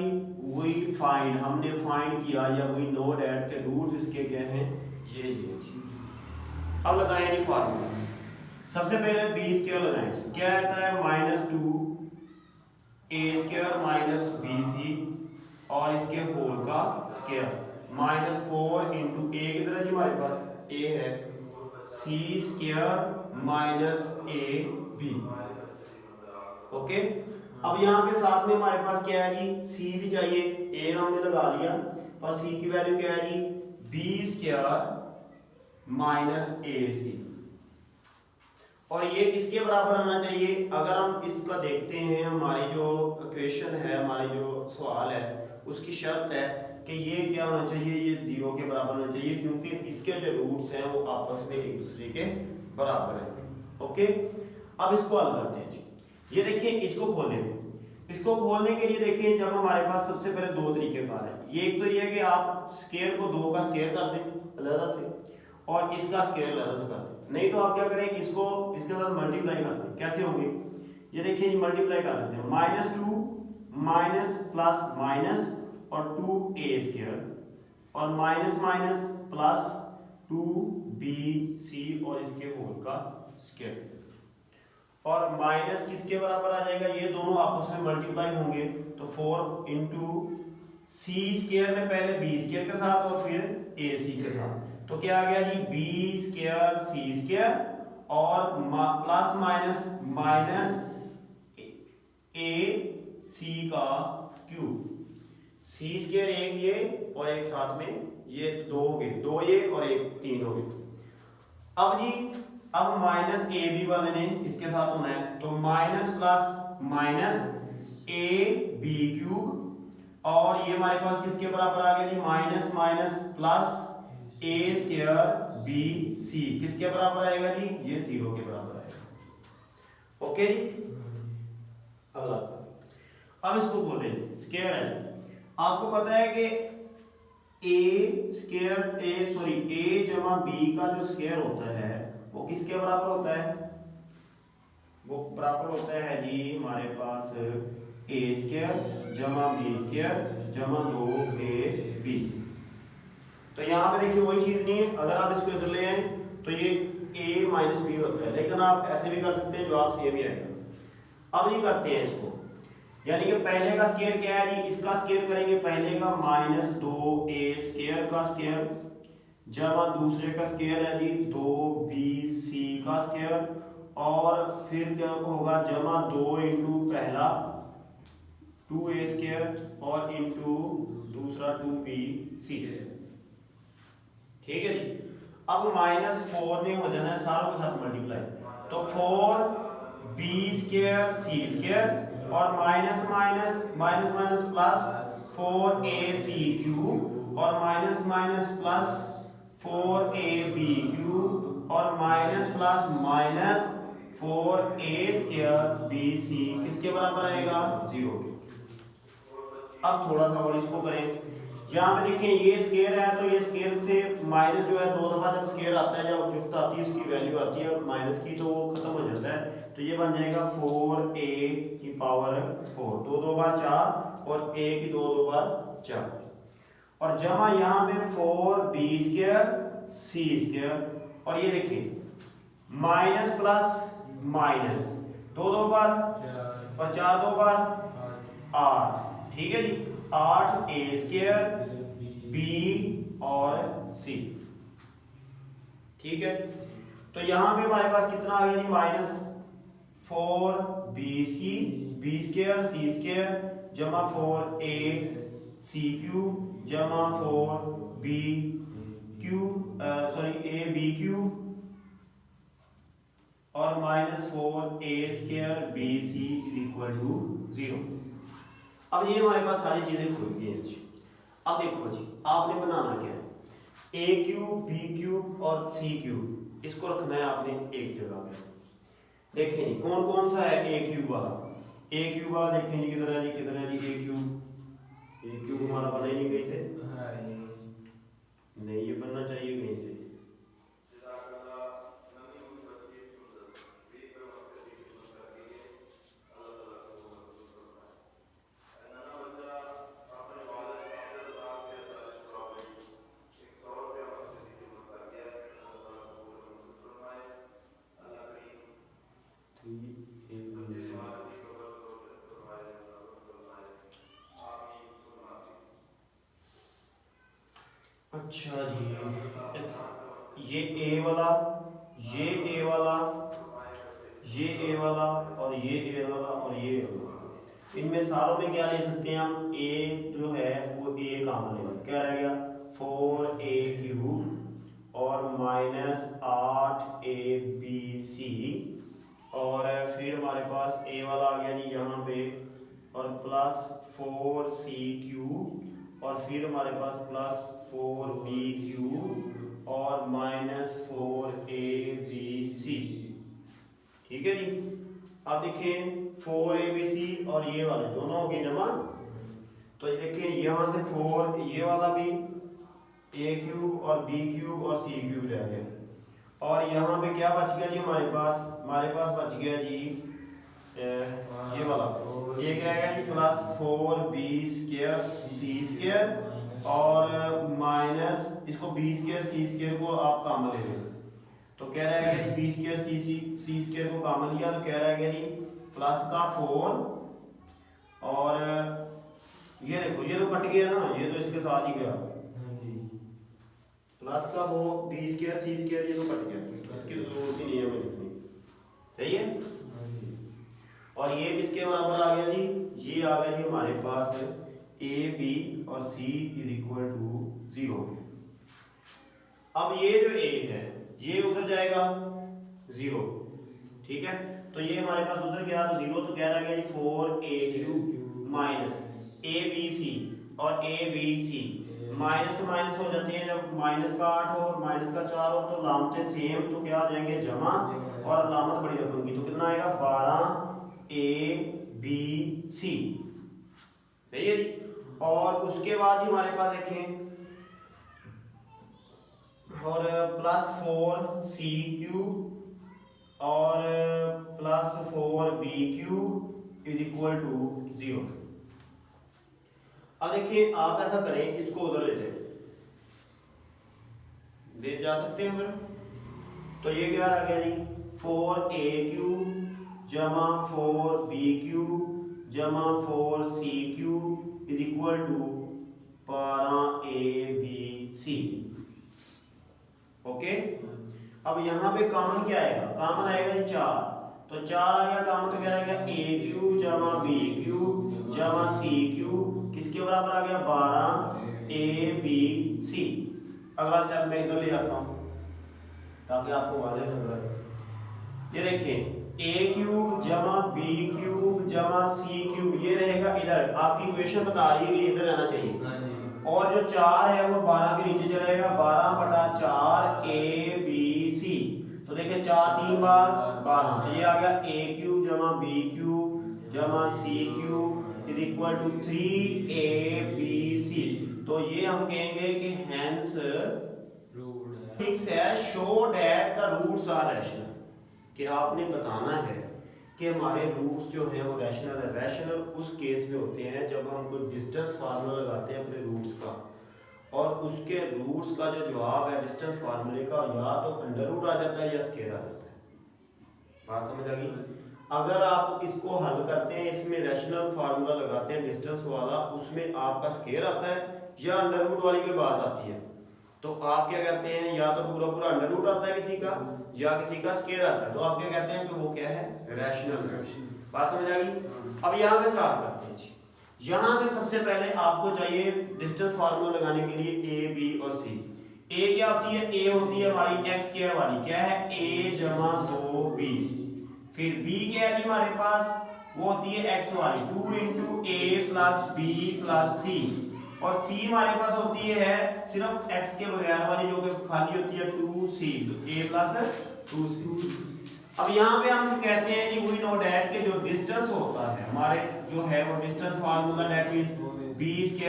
वी फाइंड हमने फाइंड किया या वी नो दैट के रूट इसके क्या हैं ये अब लगाएं जी फार्मूला। सबसे पहले b स्क्वायर लगाएं जी क्या आता है माइनस 2 ए स्क्वायर माइनस बी सी और इसके होल का स्क्वायर माइनस 4 इंटू ए की तरह जी हमारे पास a है सी स्क्वायर माइनस ए बी। ओके अब यहाँ पे साथ में हमारे पास क्या है जी c भी चाहिए a हमने लगा लिया और c की वैल्यू क्या है जी b स्क्वायर माइनस ए सी और ये किसके बराबर आना चाहिए। अगर हम इसका देखते हैं हमारी जो इक्वेशन है हमारी जो सवाल है उसकी शर्त है कि ये क्या होना चाहिए ये 0 के बराबर होना चाहिए क्योंकि इसके जो रूट्स हैं वो आपस में एक दूसरे के बराबर हैं। ओके अब इसको हल करते हैं जी। ये देखिए इसको खोलने के लिए देखिए जब हमारे पास सबसे पहले दो तरीके कार है। ये एक तो ये है कि आप स्क्वायर को 2 का स्क्वायर कर दें अलग से और इसका स्क्वायर अलग से कर दें, नहीं तो आप क्या करें इसको इसके साथ मल्टीप्लाई कर दें। कैसे होंगे ये देखिए मल्टीप्लाई कर देते हैं माइनस 2 माइनस प्लस माइनस और 2a स्क्वायर और माइनस माइनस प्लस 2bc और इसके होल का स्क्वायर और माइनस किसके बराबर आ जाएगा ये दोनों आपस में मल्टीप्लाई होंगे तो 4 इंटू सी स्क्वायर में पहले b स्क्वायर के साथ और फिर ac के साथ तो क्या आ गया जी b स्क्वायर c स्क्वायर और प्लस माइनस माइनस ac का क्यूब c स्क्वायर एक ये और एक साथ में ये 2 हो गए 2 ये और एक 3 हो गए। अब जी अब माइनस ए बी वाले ने इसके साथ होना है तो माइनस प्लस माइनस ए बी क्यूब और ये हमारे पास किसके बराबर आ गया जी minus minus plus A square B C किसके बराबर आएगा जी ये 0 के बराबर आएगा। ओके जी अगला अब इसको बोले स्क्वायर है। आपको पता है कि ए जमा बी का जो स्क्वायर होता है वो किसके बराबर होता है? वो बराबर होता है जी हमारे पास ए स्क्वायर जमा बी स्क्वायर जमा 2ab। तो यहाँ पे देखिए वही चीज नहीं है, अगर आप इसको इधर ले आए तो ये a माइनस बी होता है, लेकिन आप ऐसे भी कर सकते हैं, जवाब सेम ही आएगा। अब ये करते हैं इसको, यानी कि पहले का स्क्वायर क्या है जी, इसका स्क्वायर करेंगे पहले का माइनस 2a स्क्वायर का स्क्वायर जमा दूसरे का स्क्वायर है जी 2bc का स्क्वायर, और फिर क्या होगा जमा 2 इंटू पहला 2a स्क्वायर और इंटू दूसरा 2bc। ठीक है जी। अब -4 ने हो जाना है सारों के साथ मल्टीप्लाई, तो 4b स्क्वायर c स्क्वायर और minus minus minus minus plus 4ac cube और minus minus plus 4ab cube और minus plus minus 4a square bc किसके बराबर आएगा? 0। अब थोड़ा सा और इसको करें, यहाँ पे देखें ये स्क्वायर है तो ये स्क्वायर से माइनस जो है 2 दफा जब स्क्वायर आता है, जब जुफ्त आती है उसकी वैल्यू आती है माइनस की, तो वो खत्म हो जाता है, तो ये बन जाएगा 4a की पावर 4, 2 2 बार 4 और a की 2 2 बार 4, और जमा यहाँ पे 4b स्क्वायर c स्क्वायर, और ये देखिए माइनस प्लस माइनस 2 2 बार और 4 2 बार 8, ठीक है जी, 8a स्क्वायर b और c। ठीक है, तो यहां पे हमारे पास कितना आ गया जी minus 4bc b square c square जमा 4ac क्यूब जमा 4b क्यूब ab क्यूब और minus 4a square bc is equal to 0। अब ये हमारे पास सारी चीजें खुल गई हैं जी। अब देखो जी, आपने बनाना क्या है, a क्यूब b क्यूब और c क्यूब, इसको रखना है आपने एक जगह पे। देखें जी कौन कौन सा है a क्यूब वाला, देखें जी किधर है जी, किधर है जी a क्यूब हमारा बना ही नहीं गई थे, नहीं ये बनना चाहिए कहीं से। अच्छा जी, ये a वाला, ये a वाला, ये a वाला और ये a वाला और ये a वाला, इनमें सारों में क्या ले सकते हैं हम, a जो है वो a कॉमन लेगा, क्या रह गया 4a क्यूब और माइनस 8abc, और फिर हमारे पास a वाला आ गया जी यहाँ पे, और प्लस 4c क्यूब और फिर हमारे पास प्लस 4b क्यूब और माइनस 4abc। ठीक है जी। अब देखिए 4abc और ये वाले दोनों हो गए जमा, तो देखिए यहाँ से 4 ये वाला भी a क्यूब और b क्यूब और c क्यूब रह गया, और यहाँ पे क्या बच गया जी हमारे पास बच गया जी ये वाला, ये क्या है जी plus 4b square c square और माइनस इसको b स्क्वायर c स्क्वायर को आप कॉमन ले लें, तो कह रहा है कि b स्क्वायर c स्क्वायर को कॉमन लिया तो कह रहा है जी प्लस का 4, और ये देखो ये तो कट गया ना, ये तो इसके साथ ही गया, प्लस का वो b स्क्वायर c स्क्वायर ये तो कट गया, इसकी जरूरत ही नहीं है हमें लिखने, सही है। और ये किसके बराबर आ गया जी, ये आ गया जी हमारे पास a b और c इज इक्वल टू 0। अब ये जो a है ये उधर जाएगा 0, ठीक है, तो ये हमारे पास उधर गया तो 0, तो कह रहा है जी 4a क्यूब माइनस abc और abc माइनस से माइनस हो जाते हैं, जब माइनस का 8 हो और माइनस का 4 हो तो लामतें सेम, तो क्या आ जाएंगे जमा, और लामत बड़ी रकम की, तो कितना आएगा 12abc, सही है जी। और उसके बाद ही हमारे पास देखें और +4c³ और +4b³ इज इक्वल टू 0। अब देखिए आप ऐसा करें, इसको उधर ले जा सकते हैं उधर। तो ये क्या आ गया जी, 4a³ जमा 4b³ जमा 4c³ is equal to 12abc। Okay. अब यहाँ पे कॉमन क्या आएगा, कॉमन आएगा जी 4। तो 4 आ गया कॉमन, तो क्या आएगा a³ जमा b³ जमा c³ किसके बराबर आ गया 12abc। अगला स्टेप मैं इधर ले जाता हूँ ताकि आपको वाज़ेह नजर आए। ये देखिए a³ जमा b³ जमा c³ ये रहेगा इधर, आपकी इक्वेशन बता रही है ये इधर रहना चाहिए। और जो 4 है वो 12 के नीचे चलेगा, 12/4 abc। तो देखिए 4 3 बार 12, तो ये आ गया a³ जमा b³ जमा c³ is equal to 3abc। तो ये हम कहेंगे कि हेंस है show that the roots are rational, कि आपने बताना है कि हमारे रूट्स जो हैं वो रैशनल है। रैशनल उस केस में होते हैं जब हम कोई डिस्टेंस फार्मूला लगाते हैं अपने रूट्स का, और उसके रूट्स का जो जवाब है डिस्टेंस फार्मूले का या तो अंडर रूट आ जाता है या स्क्वायर आ जाता है। बात समझ आ गई। अगर आप इसको हल करते हैं, इसमें रैशनल फार्मूला लगाते हैं डिस्टेंस वाला, उसमें आपका स्क्वायर आता है या अंडर रूट वाली कोई बात आती है, तो आप क्या कहते हैं, या तो पूरा पूरा अंडर रूट आता है किसी का या किसी का स्क्वायर आता है, तो आप क्या कहते हैं कि वो क्या है, रैशनल। बात समझ आ गई। अब यहाँ पे स्टार्ट करते हैं। यहाँ से सबसे पहले आपको चाहिए डिस्टेंस फार्मूला लगाने के लिए a, b और c। a क्या होती है, a होती है हमारी x² वाली, क्या है a जमा 2b। फिर b क्या है जी हमारे पास, वो होती है x वाली 2 × a + b + c। और c हमारे पास होती है सिर्फ x के बगैर वाली जो कि खाली होती है 2c, तो a + 2c। अब यहाँ पे हम कहते हैं कि वी नो दैट के जो डिस्टेंस होता है हमारे जो है वो distance formula that is b² -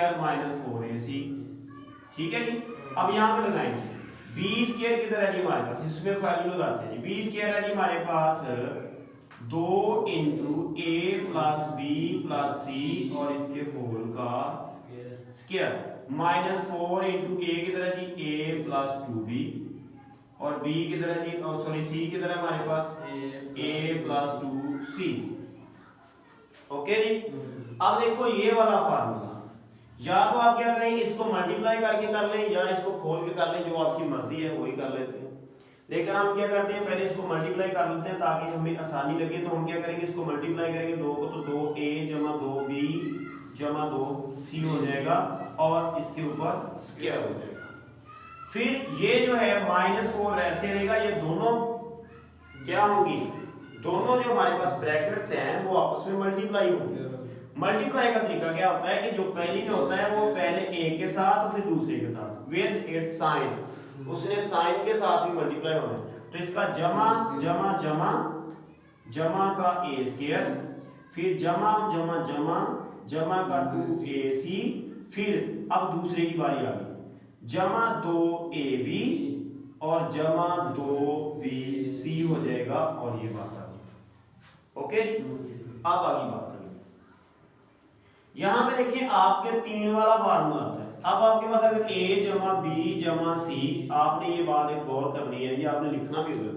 4ac। ठीक है जी। अब यहाँ पे लगाएंगे b² किधर है जी हमारे पास, इसमें वैल्यू लगाते हैं। b² है जी हमारे पास 2 × a + b + c और इसके होल का स्क्वायर -4 × a किधर है जी a + 2b और b किधर है जी, और सॉरी c किधर है हमारे पास a + 2c। ओके जी। अब देखो ये वाला फार्मूला, या तो आप क्या करेंगे इसको मल्टीप्लाई करके कर लें या इसको खोल के कर लें, जो आपकी मर्जी है वही कर लेते हैं। लेकिन हम क्या करते हैं पहले इसको मल्टीप्लाई कर लेते हैं ताकि हमें आसानी लगे। तो हम क्या करेंगे, इसको मल्टीप्लाई करेंगे 2 को, तो 2a जमा 2b जमा 2c हो जाएगा और इसके ऊपर स्क्वायर हो जाएगा। फिर ये जो है -4 ऐसे रहेगा, ये दोनों क्या होंगी, दोनों जो हमारे पास ब्रैकेट्स हैं वो आपस में मल्टीप्लाई होंगे। मल्टीप्लाई का तरीका क्या होता है कि जो पहली में होता है वो पहले a के साथ और फिर दूसरे के साथ विद इट्स साइन, उसने साइन के साथ भी मल्टीप्लाई होना है। तो इसका जमा जमा जमा जमा का a², फिर जमा जमा जमा जमा का 2ac, फिर अब दूसरे की बारी आ गई जमा 2ab और जमा 2bc हो जाएगा और ये बात आ गई। ओके जी। अब आगे बात आ गई, यहां पे देखिए आपके 3 वाला फार्मूला आता है। अब आपके पास अगर a जमा b जमा c, आपने ये बात एक गौर करनी है, ये आपने लिखना भी होगा।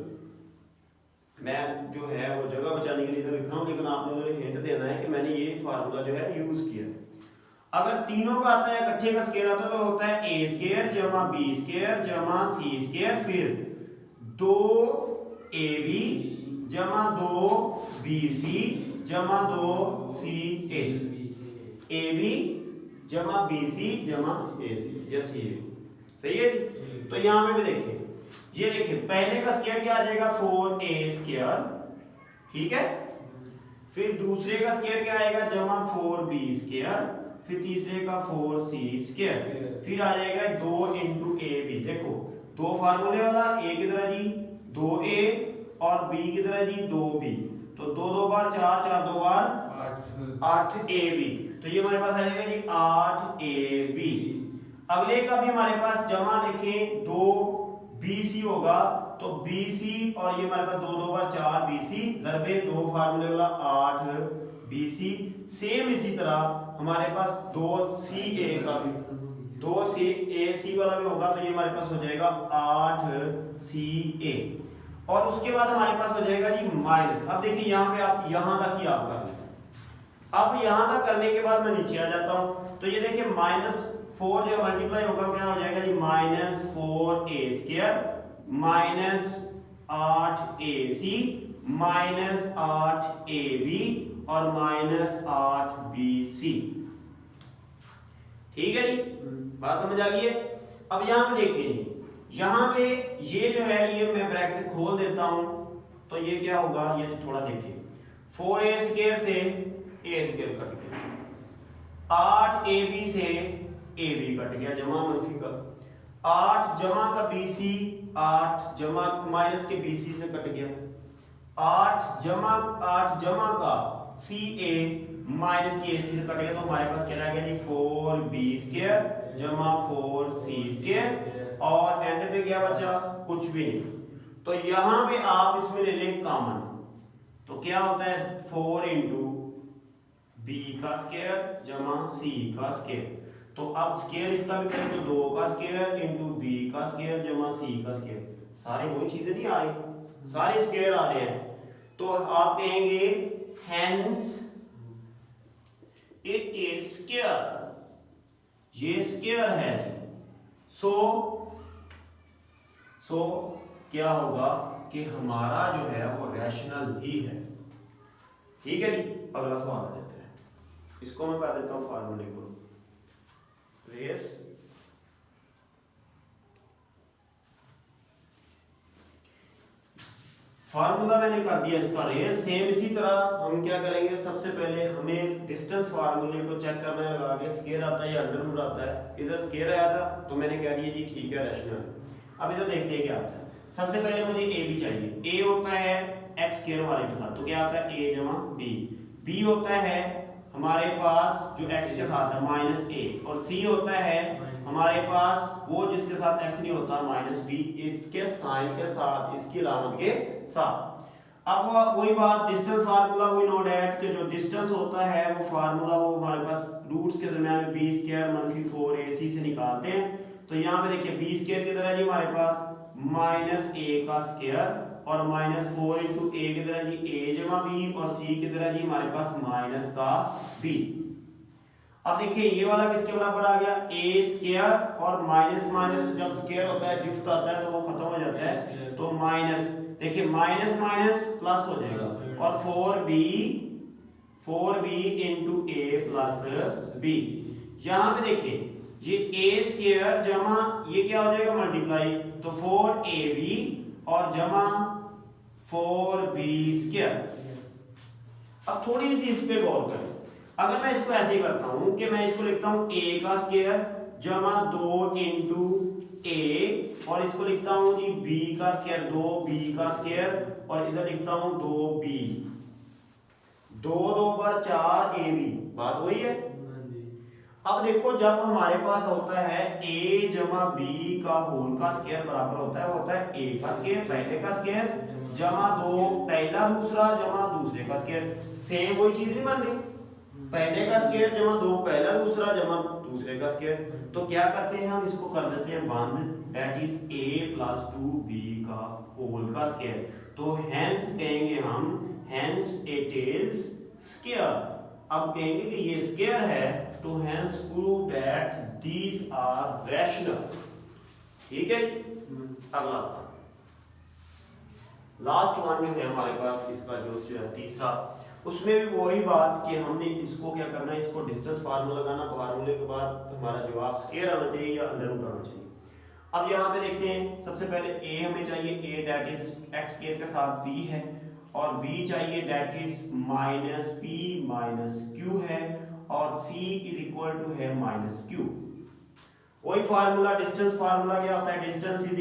मैं जो है वो जगह बचाने के लिए इधर लिख रहा हूं, लेकिन आपने मुझे हिंट देना है कि मैंने ये फार्मूला जो है यूज किया। अगर तीनों का आता है इकट्ठे का स्क्वायर आता है तो होता है a² जमा b² जमा c², फिर 2ab जमा 2bc जमा 2ca, ab जमा bc जमा ac, यस ये सही है। तो यहां पे भी देखिए, ये देखिए पहले का स्क्वायर क्या आ जाएगा 4a², ठीक है। फिर दूसरे का स्क्वायर क्या आएगा जमा 4b², फिर तीसरे का 4c², फिर आ जाएगा 2 × ab। देखो दो फार्मूले वाला, a किधर है जी 2a और b किधर है जी 2b, तो 2 2 बार 4 4 2 बार 8ab। तो ये हमारे पास आ जाएगा जी 8ab। अगले का भी हमारे पास जमा देखें 2bc होगा, तो bc और ये हमारे पास 2 2 बार 4bc ज़रबे 2 फार्मूले वाला 8bc। सेम इसी तरह हमारे पास 2ca का भी 2ac वाला भी होगा, तो ये हमारे पास हो जाएगा 8ca। और उसके बाद हमारे पास हो जाएगा जी माइनस। अब देखिए यहाँ पे आप यहाँ तक ही आप कर लें। अब यहाँ तक करने के बाद मैं नीचे आ जाता हूँ, तो ये देखिए -4 जो मल्टीप्लाई होगा क्या हो जाएगा जी -4a² minus 8ac minus 8ab और माइनस 8bc। ठीक है जी, बात समझ आ गई है। अब यहाँ पे देखिए जी, यहाँ पे ये जो है ये मैं ब्रैकेट खोल देता हूं, तो ये क्या होगा, ये थोड़ा देखिए 4a² से a² कट गया, 8ab से ab कट गया जमा मनफी का, 8 जमा का bc 8 जमा माइनस के bc से कट गया, 8 जमा का ca माइनस के ac से कट गया, तो हमारे पास क्या रह गया जी 4b² जमा 4c²। और एंड पे क्या बचा, कुछ भी नहीं। तो यहां पे आप इसमें ले लें कॉमन, तो क्या होता है 4 इंटू b का स्क्वायर जमा c का स्क्वायर। तो अब स्क्वायर इसका भी करें तो 2 का स्क्वायर इंटू b का स्क्वायर जमा c का स्क्वायर। सारी वही चीजें नहीं आ रही, सारे स्क्वायर आ रहे हैं। तो आप कहेंगे हेंस इट इज स्क्वायर, ये स्क्वायर है। सो क्या होगा कि हमारा जो है वो रैशनल ही है। ठीक है जी, अगला सवाल आ जाता है, इसको मैं कर देता हूं फार्मूले को रेस। फार्मूला मैंने कर दिया इसका रेस। सेम इसी तरह हम क्या करेंगे, सबसे पहले हमें डिस्टेंस फार्मूले को चेक करना है, लगा के स्क्वायर आता है या अंडर रूट आता है। इधर स्क्वायर आया था तो मैंने कह दिया जी ठीक है रैशनल। अब इधर देखते हैं क्या आता है। सबसे पहले मुझे a भी चाहिए। a होता है x² वाले के साथ, तो क्या आता है a जमा b। b होता है हमारे पास जो x के साथ है -a, और c होता है हमारे पास वो जिसके साथ x नहीं होता -b, इसके साइन के साथ, इसकी अलामत के साथ। अब वही बात distance formula, we know that कि जो डिस्टेंस होता है वो फार्मूला वो हमारे पास रूट्स के दरमियान में b² - 4ac से निकालते हैं। तो यहाँ पे देखिए b² किधर है जी हमारे पास -a का स्क्वायर, और -4 इंटू a किधर है जी a जमा b, और c किधर है जी हमारे पास माइनस का b। अब देखिए ये वाला किसके बराबर आ गया, a² और माइनस माइनस जब स्क्वायर होता है गिफ्ट आता है तो वो खत्म हो जाता है, तो माइनस, देखिए माइनस माइनस प्लस हो जाएगा, और 4b into a plus b। यहाँ पे देखिए ये a² जमा ये क्या हो जाएगा मल्टीप्लाई, तो 4ab और जमा 4b²। अब थोड़ी सी इस पे गौर करें। अगर मैं इसको ऐसे ही करता हूं कि मैं इसको लिखता हूं a का स्क्वायर जमा 2 इंटू a, और इसको लिखता हूं जी b का स्क्वायर 2b का स्क्वायर, और इधर लिखता हूं 2b, 2 2 बार 4ab, बात वही है। अब देखो जब हमारे पास होता है a जमा b का होल का स्क्वायर बराबर होता है, वो होता है a का स्क्वायर पहले का स्क्वायर जमा 2 पहला दूसरा जमा दूसरे का स्क्वायर। सेम वही चीज नहीं बन रही, पहले का स्क्वायर जमा 2 पहला दूसरा जमा दूसरे का स्क्वायर। तो क्या करते हैं हम, इसको कर देते हैं बंद, दैट इज a + 2b का होल का स्क्वायर। तो हेंस कहेंगे हम, हेंस इट इज स्क्वायर। अब कहेंगे कि ये स्क्वायर है, तो hence prove that these are rational. ठीक है, अगला लास्ट वन जो है हमारे पास इसका जो है तीसरा, उसमें भी वही बात कि हमने इसको क्या करना है, इसको डिस्टेंस फार्मूला लगाना, फार्मूले के बाद हमारा जवाब स्क्वायर आना चाहिए या अंडर रूट आना चाहिए। अब यहाँ पे देखते हैं, सबसे पहले a हमें चाहिए, a दैट इज x² के साथ b है, और b चाहिए दैट इज -p - q है, और c = है -q। वही फार्मूला डिस्टेंस फार्मूला क्या होता है, डिस्टेंस =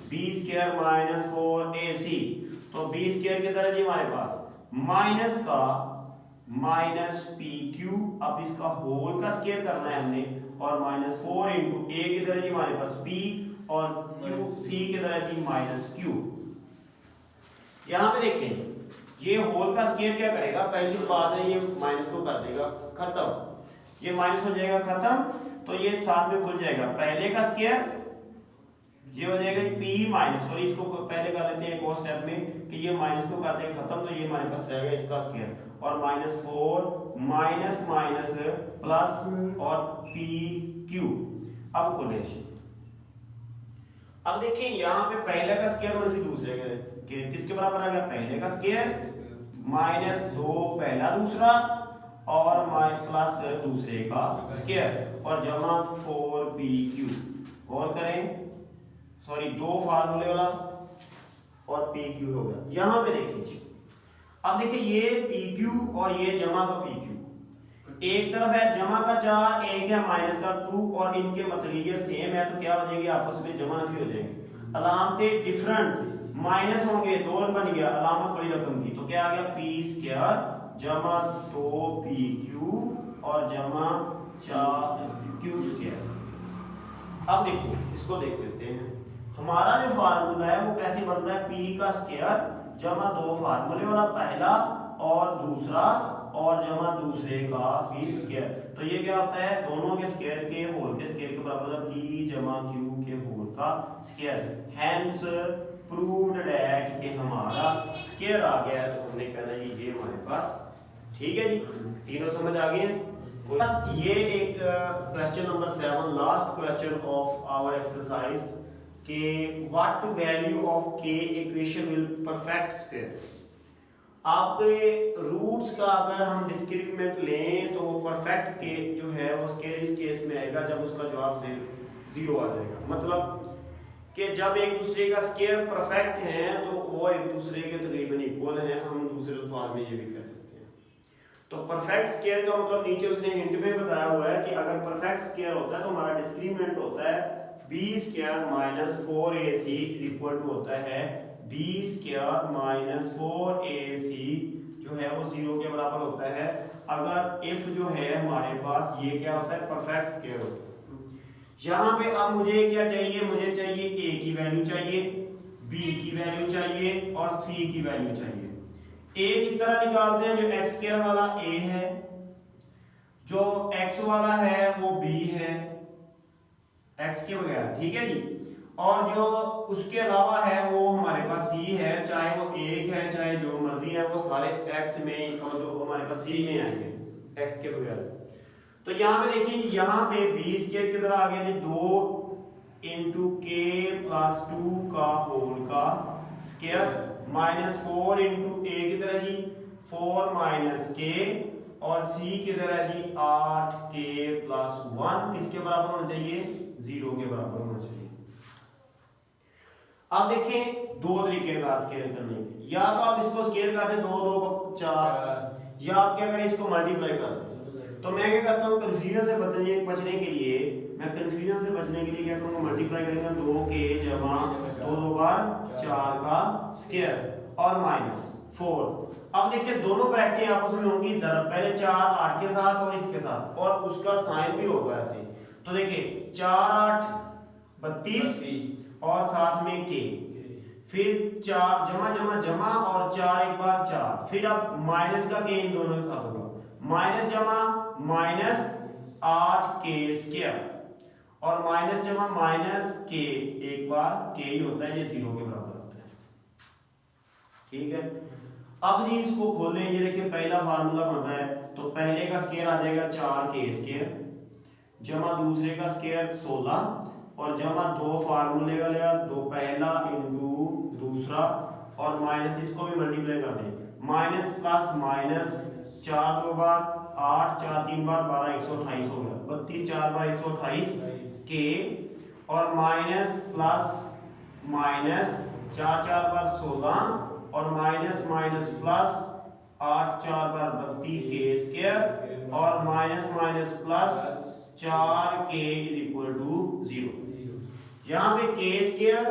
b² - 4ac। तो b² किधर है जी हमारे पास माइनस का माइनस पी क्यू, अब इसका होल का स्केयर करना है हमने, और माइनस 4 इंटू ए की तरह जी हमारे पास पी और क्यू सी की तरह जी माइनस क्यू। यहां पे देखें ये होल का स्केयर क्या करेगा, पहली बात है ये माइनस को कर देगा खत्म, ये माइनस हो जाएगा खत्म, तो ये साथ में खुल जाएगा। पहले का स्केयर ये हो जाएगा p माइनस, और इसको पहले कर लेते हैं एक और स्टेप में कि ये माइनस को कर देंगे खत्म, तो ये हमारे पास रहेगा इसका स्केयर, और माइनस 4 माइनस माइनस प्लस और p q। अब खोलें, अब देखिए यहाँ पे पहले का स्केयर और फिर दूसरे के किसके बराबर आ गया, पहले का स्केयर माइनस 2 पहला दूसरा और प्लस दूसरे का स्केयर और जमा 4pq, और करें सॉरी 2 फार्मूले वाला और pq हो गया। यहां पे देखिए अब देखिए ये pq और ये जमा का pq, एक तरफ है जमा का 4, एक है माइनस का 2, और इनके मटेरियल सेम है तो क्या हो जाएंगे, आपस में जमा नफी हो जाएंगे, अलामतें डिफरेंट माइनस होंगे, 2 बन गया अलामत बड़ी रकम की, तो क्या आ गया p स्क्वायर जमा 2pq और जमा 4q स्क्वायर। अब देखो इसको देख लेते हैं, हमारा जो फार्मूला है वो कैसे बनता है, p का स्क्वायर जमा 2 फार्मूले वाला पहला और दूसरा और जमा दूसरे का p स्क्वायर, तो ये क्या होता है दोनों के स्क्वायर के होल के स्क्वायर के बराबर होता है p जमा q के होल का स्क्वायर, हेंस प्रूव्ड दैट कि हमारा स्क्वायर आ गया है, तो हमने कहना है ये हमारे पास ठीक है जी, तीनों समझ आ गए हैं। बस ये एक question number 7 last question of our exercise कि what value of k equation will perfect square. आपके रूट्स का अगर हम डिस्क्रिमिनेंट लें तो वो परफेक्ट के जो है वो स्क्वायर इस केस में आएगा जब उसका जवाब 0 आ जाएगा, मतलब कि जब एक दूसरे का स्क्वायर परफेक्ट है तो वो एक दूसरे के तकरीबन इक्वल हैं, हम दूसरे अल्फाज में ये भी कह सकते हैं। तो परफेक्ट स्क्वायर का मतलब नीचे उसने हिंट में बताया हुआ है कि अगर परफेक्ट स्क्वायर होता है तो हमारा डिस्क्रिमिनेंट होता है b square minus 4ac equal to होता है b स्क्वायर माइनस 4ac जो है वो 0 के बराबर होता है अगर if जो है हमारे पास ये क्या होता है परफेक्ट स्क्वायर होता है। यहाँ पे अब मुझे क्या चाहिए, मुझे चाहिए a की वैल्यू चाहिए, b की वैल्यू चाहिए और c की वैल्यू चाहिए। a किस तरह निकालते हैं, जो x स्क्वायर वाला a है, जो x वाला है वो b है x के बगैर, ठीक है जी, और जो उसके अलावा है वो हमारे पास c है, चाहे वो 1 है चाहे जो मर्जी है वो सारे x में और जो हमारे पास c में आएंगे x के बगैर। तो यहाँ पे देखिए यहाँ पे b स्क्वायर की तरह आ गया जी 2 इंटू k प्लस 2 का होल का स्क्वायर माइनस 4 इंटू a की तरह जी 4 माइनस k और c की तरह जी 8k प्लस 1 किसके बराबर होना चाहिए, 0 के बराबर होना चाहिए। अब देखें दो तरीके का स्क्वायर करने के, या तो आप इसको स्क्वायर कर दें 2 2 4, या आप क्या करें इसको मल्टीप्लाई कर दें। तो मैं क्या करता हूँ कंफ्यूजन से बचने के लिए, मैं कंफ्यूजन से बचने के लिए क्या करूँगा मल्टीप्लाई करेंगे 2k जमा 2 2 बार 4 का स्क्वायर और माइनस 4। अब देखिए दोनों ब्रैकेटें आपस में होंगी जरा, पहले 4 8 के साथ और इसके साथ और उसका साइन भी होगा ऐसे। तो देखिए 4 8 32 और साथ में k, फिर 4 जमा जमा जमा और 4 एक बार 4, फिर अब माइनस का k इन दोनों के साथ होगा, माइनस जमा माइनस 8k स्क्वायर और माइनस जमा माइनस k एक बार k ही होता है, ये 0 के बराबर होता है, ठीक है। अब जी इसको खोलें, ये देखिए पहला फार्मूला बन रहा है, तो पहले का स्क्वायर आ जाएगा 4k स्क्वायर जमा दूसरे का स्क्वायर 16 और जमा 2 फार्मूले वाला 2 पहला इंटू दूसरा और माइनस इसको भी मल्टीप्लाई कर दें, माइनस प्लस माइनस 4 2 बार 8 4 3 बार 12 128 हो गया, 32 4 बार 128 के और माइनस प्लस माइनस 4 4 बार 16 और माइनस माइनस प्लस 8 4 बार 32 के स्क्वायर और minus minus plus 4k is equal to 0। यहाँ पे k स्क्वायर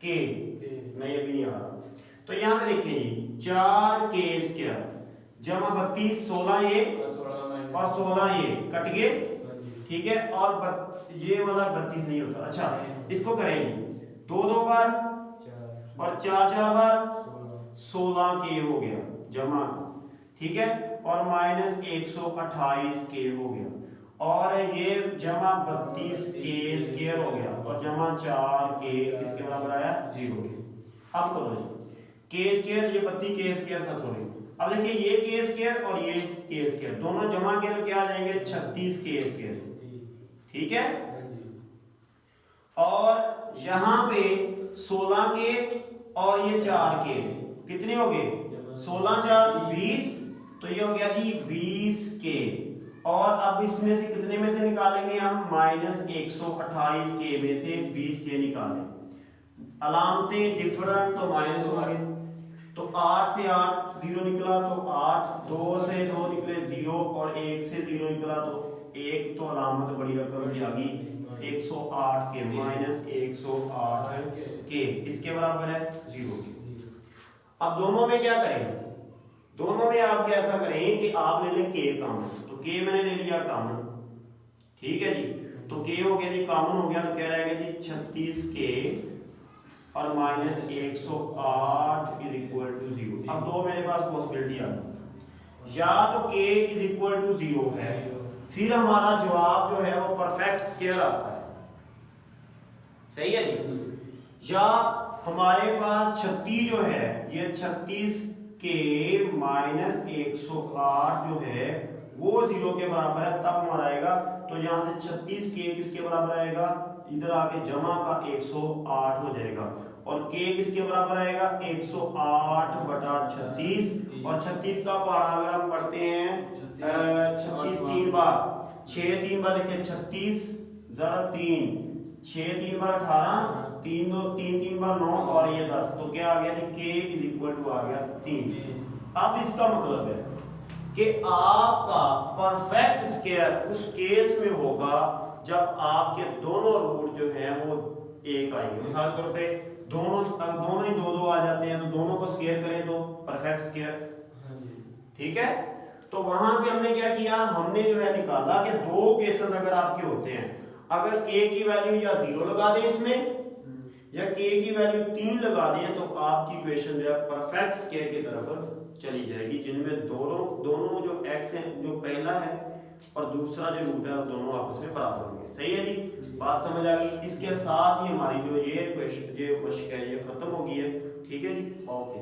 k मैं ये भी नहीं आ रहा, तो यहाँ पे देखिए जी 4k स्क्वायर जमा 32, 16 ये और 16 ये कट गए, ठीक है। और ये वाला 32 नहीं होता। अच्छा, इसको करेंगे 2 2 बार और 4 4 बार 16 के हो गया जमा, ठीक है। और माइनस 128 के हो गया, और ये जमा 32 के स्क्वायर हो गया, और जमा 4 के किसके बराबर आया 0 के। अब करो जी के स्क्वायर, ये 32 के स्क्वायर था थोड़े। अब देखिए ये के स्क्वायर और ये के स्क्वायर दोनों जमा के तो क्या आ जाएंगे 36 के स्क्वायर, ठीक है। और यहां पे 16 के और ये 4 के कितने हो गए 16 4 20, तो ये हो गया जी 20 के। और अब इसमें से कितने में से निकालेंगे हम माइनस 128 के में से 20 के निकालें, अलामतें डिफरेंट तो माइनस हो गए, तो 8 से 8 0 निकला तो 8, 2 से 2 निकले 0 और 1 से 0 निकला तो 1, तो अलामत बड़ी रकम की आ गई 108 के, माइनस 108 के किसके बराबर है 0 के। अब दोनों में क्या करें, दोनों में आप ऐसा करें कि आप ले लें के कॉमन, तो के मैंने ले लिया कॉमन, ठीक है जी। तो के हो गया जी कॉमन हो गया, तो क्या रहेगा जी 36 के और माइनस 108 इज इक्वल टू 0। अब दो मेरे पास पॉसिबिलिटी आ गई, या तो k इज इक्वल टू 0 है, फिर हमारा जवाब जो है वो परफेक्ट स्क्वायर आता है, सही है जी। या हमारे पास 36 जो है ये 36 के माइनस 108 जो है वो 0 के बराबर है, तब हमारा आएगा। तो यहां से 36 के किसके बराबर आएगा, इधर आके जमा का 108 हो जाएगा, और k किसके बराबर आएगा 108 बटा 36, और 36 का पहाड़ा अगर हम पढ़ते हैं 36 3 बार 6 3 बार देखिए 36 जरा 3 6 3 बार 18 3 2 3 3 बार 9 और ये 10, तो क्या आ गया जी k इज इक्वल टू आ गया 3। अब इसका मतलब है कि आपका परफेक्ट स्क्वायर उस केस में होगा जब आपके दोनों रूट जो है वो एक आएंगे। मिसाल के तौर पे दोनों ही 2 2 आ जाते हैं, तो दोनों को स्क्वायर करें तो परफेक्ट स्क्वायर, ठीक है। तो वहां से हमने क्या किया, हमने जो है निकाला कि दो केसेस अगर आपके होते हैं, अगर k की वैल्यू या 0 लगा दें इसमें या k की वैल्यू 3 लगा दें, तो आपकी इक्वेशन जो है परफेक्ट स्क्वायर की तरफ चली जाएगी, जिनमें दोनों जो x है, जो पहला है और दूसरा जो रूट है, दोनों आपस में बराबर होंगे। सही है जी, बात समझ आ गई। इसके साथ ही हमारी जो ये क्वेश्चन ये मशक है ये खत्म हो गई है, ठीक है जी, ओके।